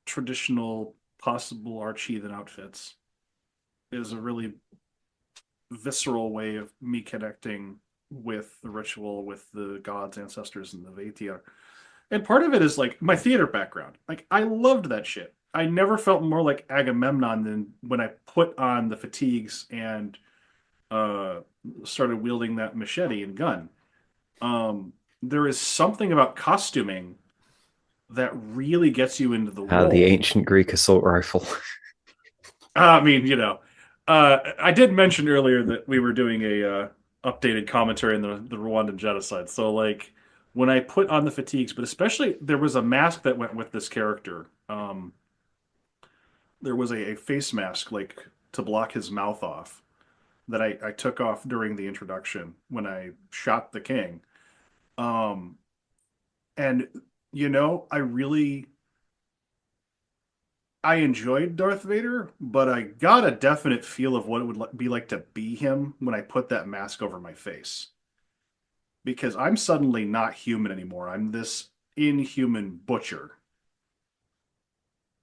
traditional possible arch-heathen outfits is a really visceral way of me connecting with the ritual, with the gods, ancestors, and the Vatia. And part of it is like my theater background. Like I loved that shit. I never felt more like Agamemnon than when I put on the fatigues and uh, started wielding that machete and gun. There is something about costuming that really gets you into the The role. ancient Greek assault rifle. I mean, I did mention earlier that we were doing a updated commentary on the Rwandan genocide. So, like, when I put on the fatigues, but especially there was a mask that went with this character. There was a face mask, like, to block his mouth off that I took off during the introduction when I shot the king. Um, and, I enjoyed Darth Vader, but I got a definite feel of what it would be like to be him when I put that mask over my face. Because I'm suddenly not human anymore. I'm this inhuman butcher.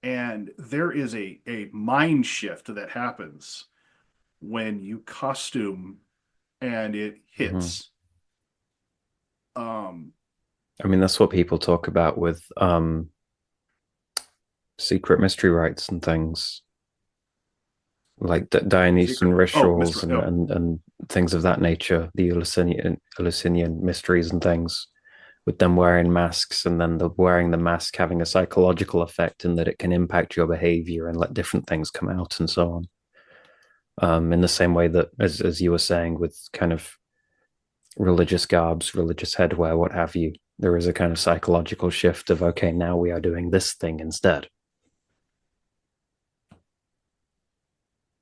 And there is a mind shift that happens when you costume and it hits. I mean, that's what people talk about with secret mystery rites and things like Dionysian rituals and things of that nature, the Eleusinian mysteries and things, with them wearing masks and then wearing the mask having a psychological effect in that it can impact your behavior and let different things come out and so on. In the same way that, as you were saying, with kind of religious garbs, religious headwear, what have you, there is a kind of psychological shift of, okay, now we are doing this thing instead.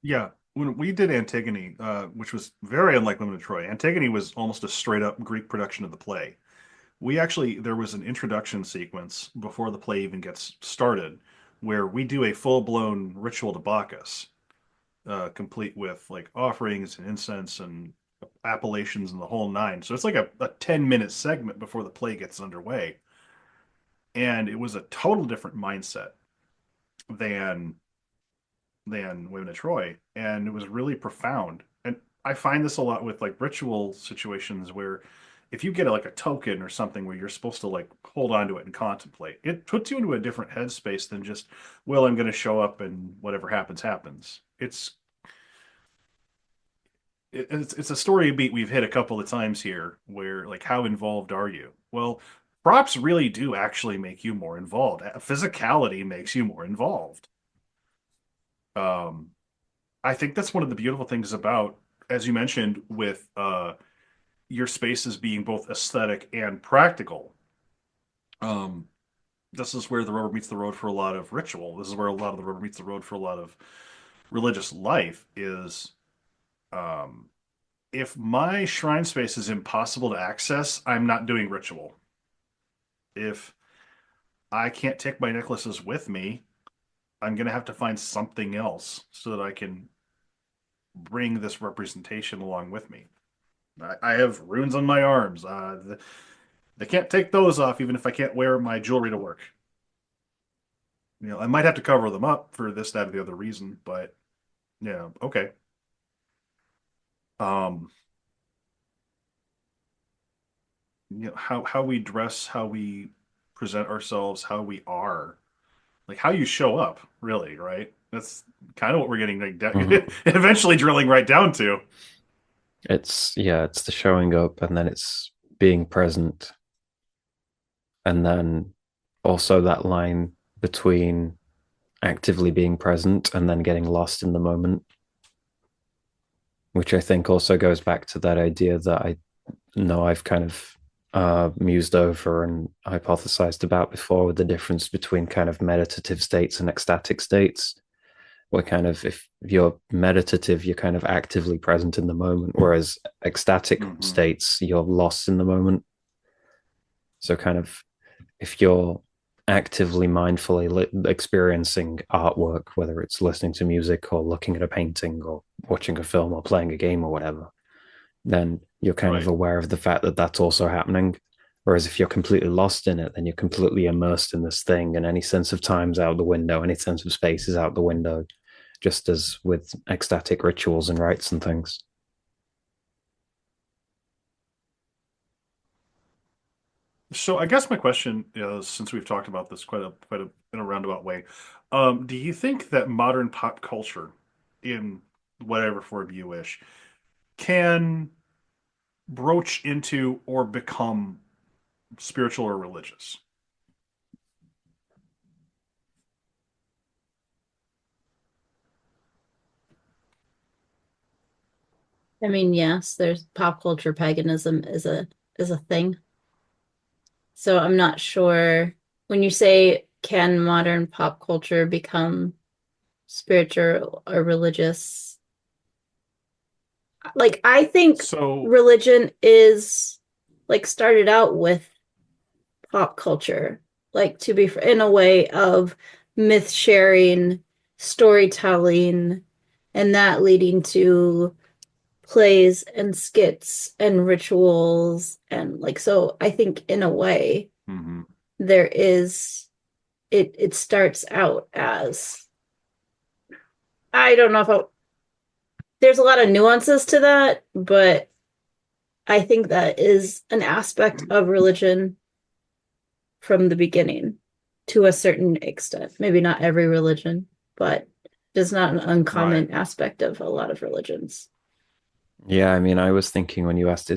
Yeah, when we did Antigone, which was very unlike Women of Troy, Antigone was almost a straight up Greek production of the play. There was an introduction sequence before the play even gets started where we do a full blown ritual to Bacchus, complete with like offerings and incense and appellations and the whole nine. So it's like a 10-minute segment before the play gets underway. And it was a total different mindset than Women of Troy, and it was really profound. And I find this a lot with like ritual situations where if you get like a token or something where you're supposed to like hold on to it and contemplate, it puts you into a different headspace than just, well, I'm going to show up and whatever happens, happens. It's a story beat we've hit a couple of times here where like how involved are you? Well, props really do actually make you more involved. Physicality makes you more involved. Um, I think that's one of the beautiful things about, as you mentioned, with your spaces being both aesthetic and practical. Um, this is where the rubber meets the road for a lot of ritual. This is where a lot of the rubber meets the road for a lot of religious life is um, if my shrine space is impossible to access, I'm not doing ritual. If I can't take my necklaces with me, I'm going to have to find something else so that I can bring this representation along with me. I have runes on my arms. They can't take those off even if I can't wear my jewelry to work. I might have to cover them up for this, that, or the other reason, but yeah, okay. Um, how we dress, how we present ourselves, how we are, like how you show up, really, right? That's kind of what we're getting like eventually drilling right down to. It's the showing up, and then it's being present, and then also that line between actively being present and then getting lost in the moment, which I think also goes back to that idea that I know I've kind of mused over and hypothesized about before, with the difference between kind of meditative states and ecstatic states, where kind of if you're meditative, you're kind of actively present in the moment, whereas ecstatic states, you're lost in the moment. So kind of if you're actively mindfully experiencing artwork, whether it's listening to music or looking at a painting or watching a film or playing a game or whatever, then you're kind of aware of the fact that that's also happening. Whereas if you're completely lost in it, then you're completely immersed in this thing, and any sense of time's out the window, any sense of space is out the window, just as with ecstatic rituals and rites and things. So I guess my question is, since we've talked about this quite a in a roundabout way, do you think that modern pop culture, in whatever form you wish, can broach into or become spiritual or religious? I mean, yes, there's pop culture paganism is a thing. So I'm not sure when you say can modern pop culture become spiritual or religious? Like I think So religion is like started out with pop culture, like to be in a way of myth sharing, storytelling, and that leading to plays and skits and rituals and like so I think in a way there is it starts out as I don't know if there's a lot of nuances to that, but I think that is an aspect of religion from the beginning to a certain extent. Maybe not every religion, but it's not an uncommon aspect of a lot of religions. Yeah, I mean, I was thinking when you asked,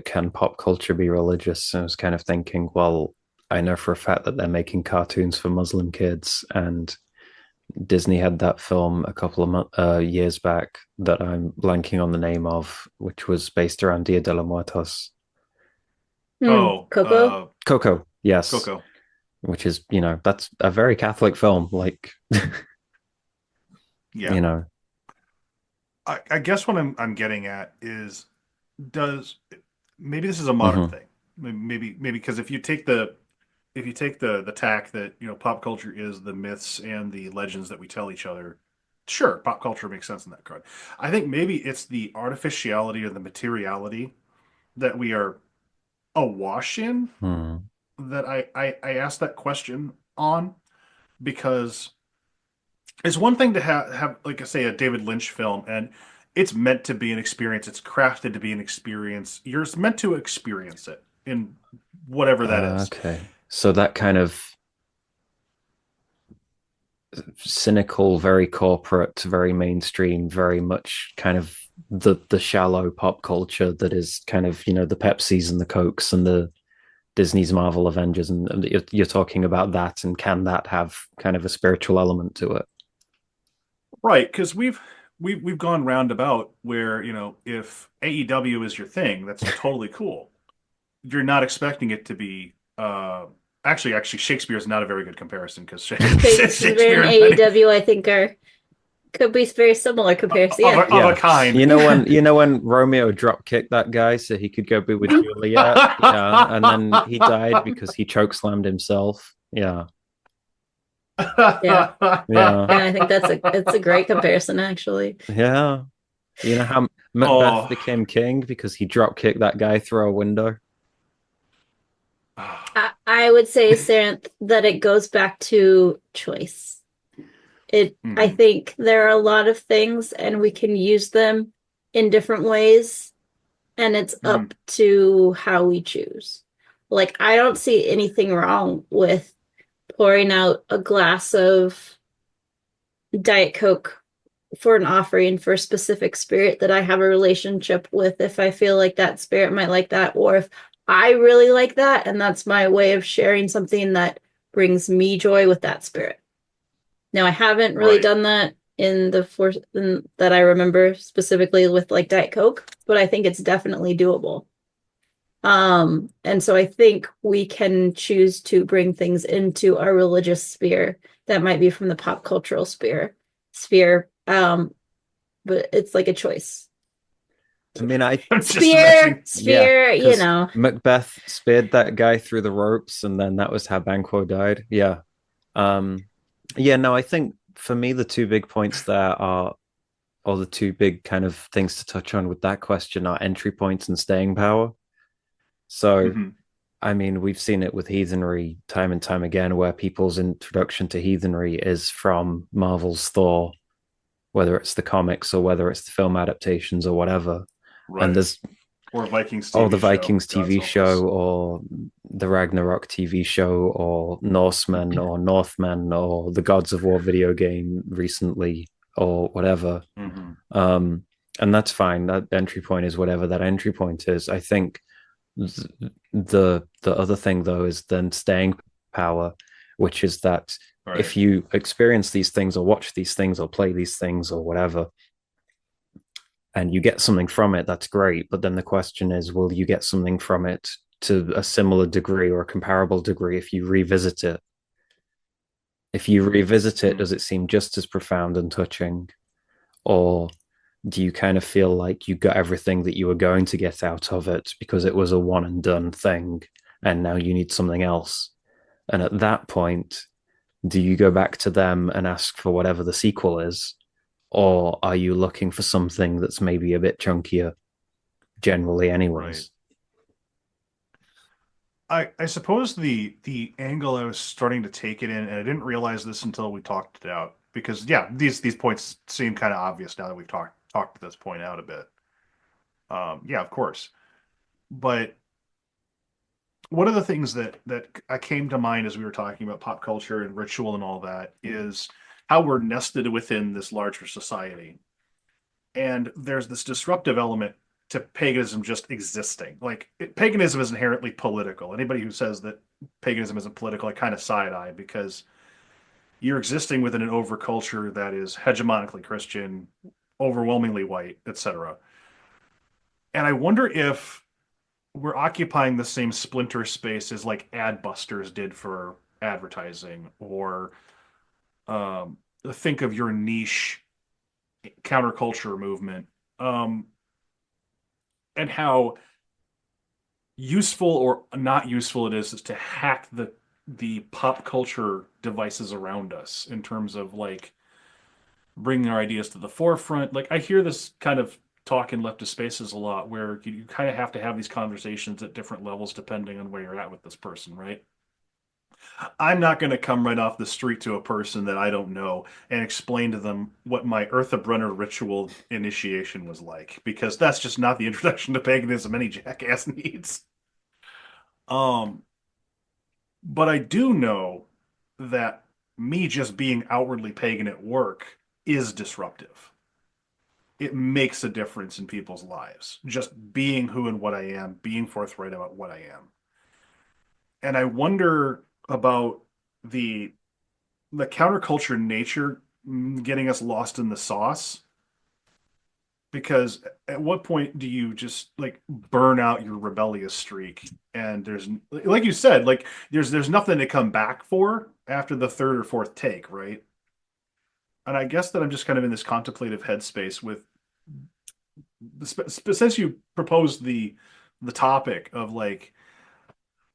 can pop culture be religious? I was kind of thinking, well, I know for a fact that they're making cartoons for Muslim kids, and Disney had that film a couple of years back that I'm blanking on the name of, which was based around Dia de los Muertos. Coco? Coco, yes. Coco. Which is, that's a very Catholic film. Like, yeah. I guess what I'm getting at is, maybe this is a modern thing. Maybe because if you take the tack that pop culture is the myths and the legends that we tell each other, sure, pop culture makes sense in that card. I think maybe it's the artificiality or the materiality that we are awash in that I asked that question on, because it's one thing to have like I say a David Lynch film, and it's meant to be an experience. It's crafted to be an experience. You're meant to experience it in whatever that is. Okay. So that kind of cynical, very corporate, very mainstream, very much kind of the shallow pop culture that is kind of, the Pepsis and the Cokes and the Disney's Marvel Avengers, and you're talking about that, and can that have kind of a spiritual element to it? Right, because we've gone roundabout where, if AEW is your thing, that's totally cool. You're not expecting it to be actually Shakespeare is not a very good comparison, because Shakespeare and AEW I think could be very similar comparison. Of a kind. You know when Romeo drop kicked that guy so he could go be with Juliet, yeah, and then he died because he chokeslammed himself. Yeah. Yeah. I think it's a great comparison, actually. Yeah. You know how Macbeth became king because he drop kicked that guy through a window? I would say, Saranth, that it goes back to choice. I think there are a lot of things and we can use them in different ways, and it's up to how we choose. Like, I don't see anything wrong with pouring out a glass of Diet Coke for an offering for a specific spirit that I have a relationship with, if I feel like that spirit might like that, or if I really like that and that's my way of sharing something that brings me joy with that spirit. Now, I haven't really done that in that I remember specifically with like Diet Coke, but I think it's definitely doable. And so I think we can choose to bring things into our religious sphere that might be from the pop cultural sphere. But it's like a choice. I mean, sphere, Macbeth speared that guy through the ropes, and then that was how Banquo died. Yeah. I think for me, the two big points there are, or the two big kind of things to touch on with that question, are entry points and staying power. So, I mean, we've seen it with heathenry time and time again, where people's introduction to heathenry is from Marvel's Thor, whether it's the comics or whether it's the film adaptations or whatever. Right. And there's or Vikings TV the Vikings TV show, or the Ragnarok TV show, or Norsemen or Northmen, or the Gods of War video game recently, or whatever. And that's fine. That entry point is whatever that entry point is. I think the other thing, though, is then staying power, which is that if you experience these things or watch these things or play these things or whatever, and you get something from it, that's great. But then the question is, will you get something from it to a similar degree or a comparable degree if you revisit it? If you revisit it, does it seem just as profound and touching? Or do you kind of feel like you got everything that you were going to get out of it because it was a one and done thing, and now you need something else? And at that point, do you go back to them and ask for whatever the sequel is? Or are you looking for something that's maybe a bit chunkier, generally, anyways? I suppose the angle I was starting to take it in, and I didn't realize this until we talked it out, because these points seem kind of obvious now that we've talked this point out a bit. Of course, but one of the things that came to mind as we were talking about pop culture and ritual and all that is how we're nested within this larger society. And there's this disruptive element to paganism just existing. Like, paganism is inherently political. Anybody who says that paganism isn't political, I kind of side-eye, because you're existing within an overculture that is hegemonically Christian, overwhelmingly white, etc. And I wonder if we're occupying the same splinter space as like Adbusters did for advertising, or think of your niche counterculture movement, and how useful or not useful it is to hack the pop culture devices around us in terms of like bringing our ideas to the forefront. Like, I hear this kind of talk in leftist spaces a lot, where you kind of have to have these conversations at different levels depending on where you're at with this person, right? I'm not going to come right off the street to a person that I don't know and explain to them what my Earthabrunner ritual initiation was like, because that's just not the introduction to paganism any jackass needs. Um, but I do know that me just being outwardly pagan at work is disruptive. It makes a difference in people's lives. Just being who and what I am, being forthright about what I am. And I wonder about the counterculture nature getting us lost in the sauce, because at what point do you just like burn out your rebellious streak, and there's, like you said, like there's nothing to come back for after the third or fourth take, right? And I guess that I'm just kind of in this contemplative headspace with since you proposed the topic of like,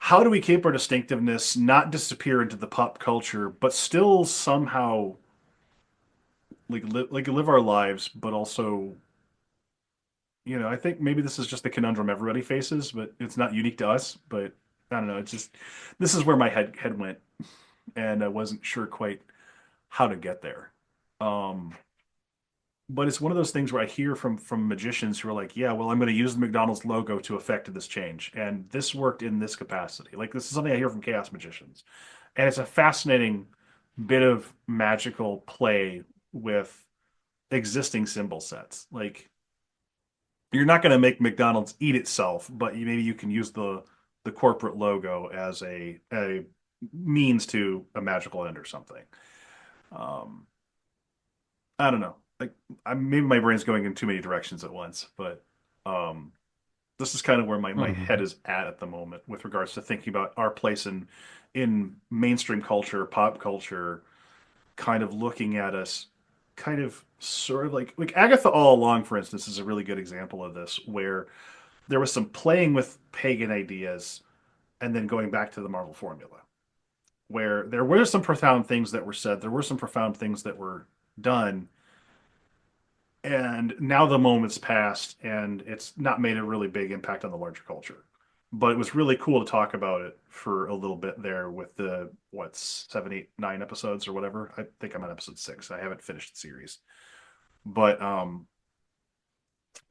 how do we keep our distinctiveness, not disappear into the pop culture, but still somehow live our lives, but also, I think maybe this is just the conundrum everybody faces, but it's not unique to us. But I don't know. It's just, this is where my head went, and I wasn't sure quite how to get there. But it's one of those things where I hear from magicians who are like, yeah, well, I'm going to use the McDonald's logo to effect this change, and this worked in this capacity. Like, this is something I hear from chaos magicians, and it's a fascinating bit of magical play with existing symbol sets. Like, you're not going to make McDonald's eat itself, but maybe you can use the corporate logo as a means to a magical end or something. Um, I don't know. Like, maybe my brain's going in too many directions at once, but um, this is kind of where my head is at the moment with regards to thinking about our place in mainstream culture, pop culture, kind of looking at us, kind of sort of like Agatha All Along, for instance, is a really good example of this, where there was some playing with pagan ideas and then going back to the Marvel formula, where there were some profound things that were said, there were some profound things that were done, and now the moment's passed and it's not made a really big impact on the larger culture. But it was really cool to talk about it for a little bit there with the, what's, 7, 8, 9 episodes or whatever. I think I'm on episode 6. I haven't finished the series. But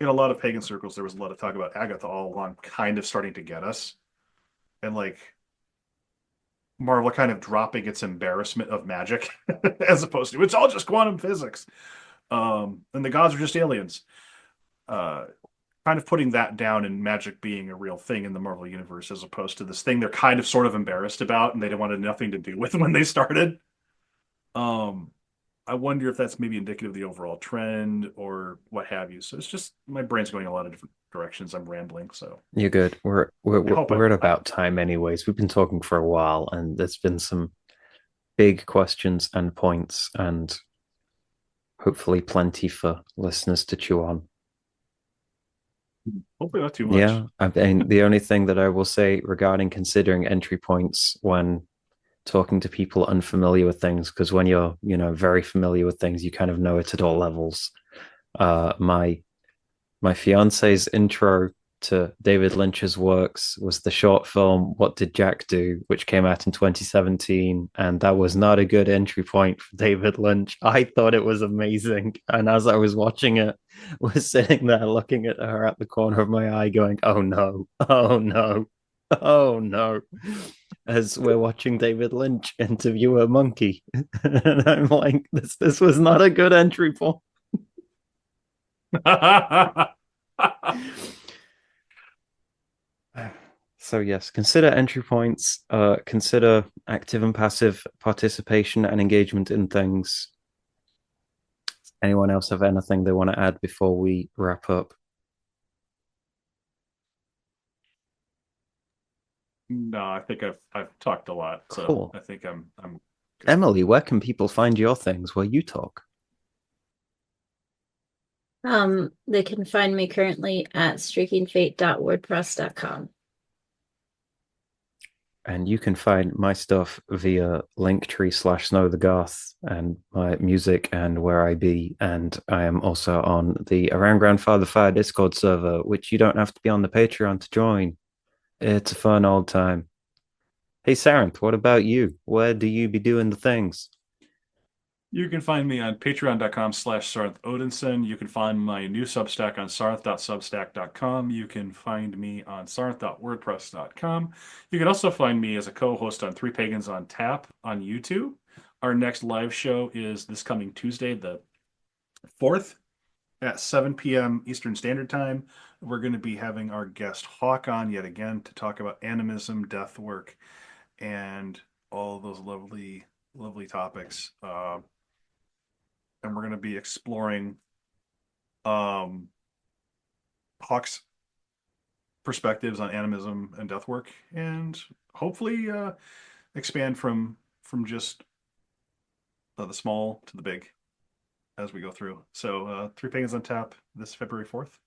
in a lot of pagan circles, there was a lot of talk about Agatha All Along kind of starting to get us. And like Marvel kind of dropping its embarrassment of magic as opposed to, it's all just quantum physics. And the gods are just aliens. Kind of putting that down, and magic being a real thing in the Marvel universe, as opposed to this thing they're kind of sort of embarrassed about and they wanted nothing to do with when they started. I wonder if that's maybe indicative of the overall trend or what have you. So it's just, my brain's going a lot of different directions. I'm rambling, so You're good. We're hope at about time anyways. We've been talking for a while, and there's been some big questions and points, and hopefully plenty for listeners to chew on. hopefully not too much. Yeah, I mean, the only thing that I will say regarding considering entry points when talking to people unfamiliar with things, because when you're, very familiar with things, you kind of know it at all levels. My fiance's intro to David Lynch's works was the short film What Did Jack Do, which came out in 2017, and that was not a good entry point for David Lynch. I thought it was amazing, and as I was watching it, was sitting there looking at her at the corner of my eye going, oh no, oh no, oh no, as we're watching David Lynch interview a monkey. And I'm like, this was not a good entry point. So yes, consider entry points, consider active and passive participation and engagement in things. Anyone else have anything they want to add before we wrap up? No, I think I've talked a lot, so Cool. I think I'm good. Emily, where can people find your things where you talk? They can find me currently at streakingfate.wordpress.com. And you can find my stuff via linktree/snowthegoth and my music and where I be. And I am also on the Around Grandfather Fire Discord server, which you don't have to be on the Patreon to join. It's a fun old time. Hey, Sarenth, what about you? Where do you be doing the things? You can find me on patreon.com/Sarth Odinson. You can find my new Substack on sarth.substack.com. You can find me on sarth.wordpress.com. You can also find me as a co-host on Three Pagans on Tap on YouTube. Our next live show is this coming Tuesday, the 4th at 7 p.m. Eastern Standard Time. We're going to be having our guest Hawk on yet again to talk about animism, death work, and all of those lovely, lovely topics. And we're going to be exploring Hawk's perspectives on animism and death work, and hopefully expand from just the small to the big as we go through. So Three Pagans on Tap this February 4th.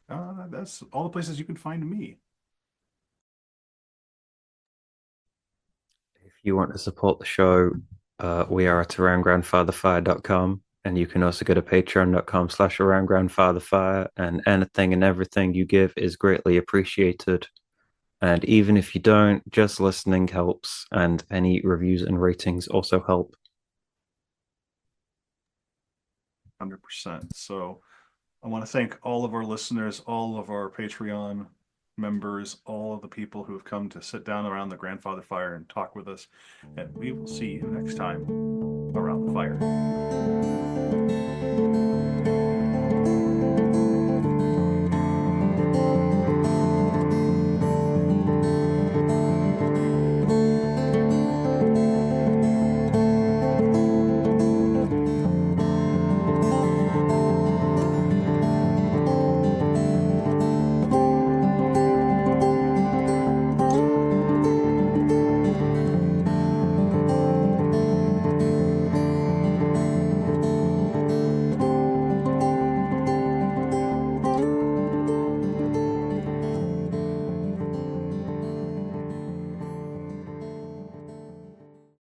That's all the places you can find me. If you want to support the show, we are at aroundgrandfatherfire.com, and you can also go to patreon.com/aroundgrandfatherfire, and anything and everything you give is greatly appreciated. And even if you don't, just listening helps, and any reviews and ratings also help. 100%. So I want to thank all of our listeners, all of our Patreon members, all of the people who have come to sit down around the grandfather fire and talk with us. And we will see you next time around the fire.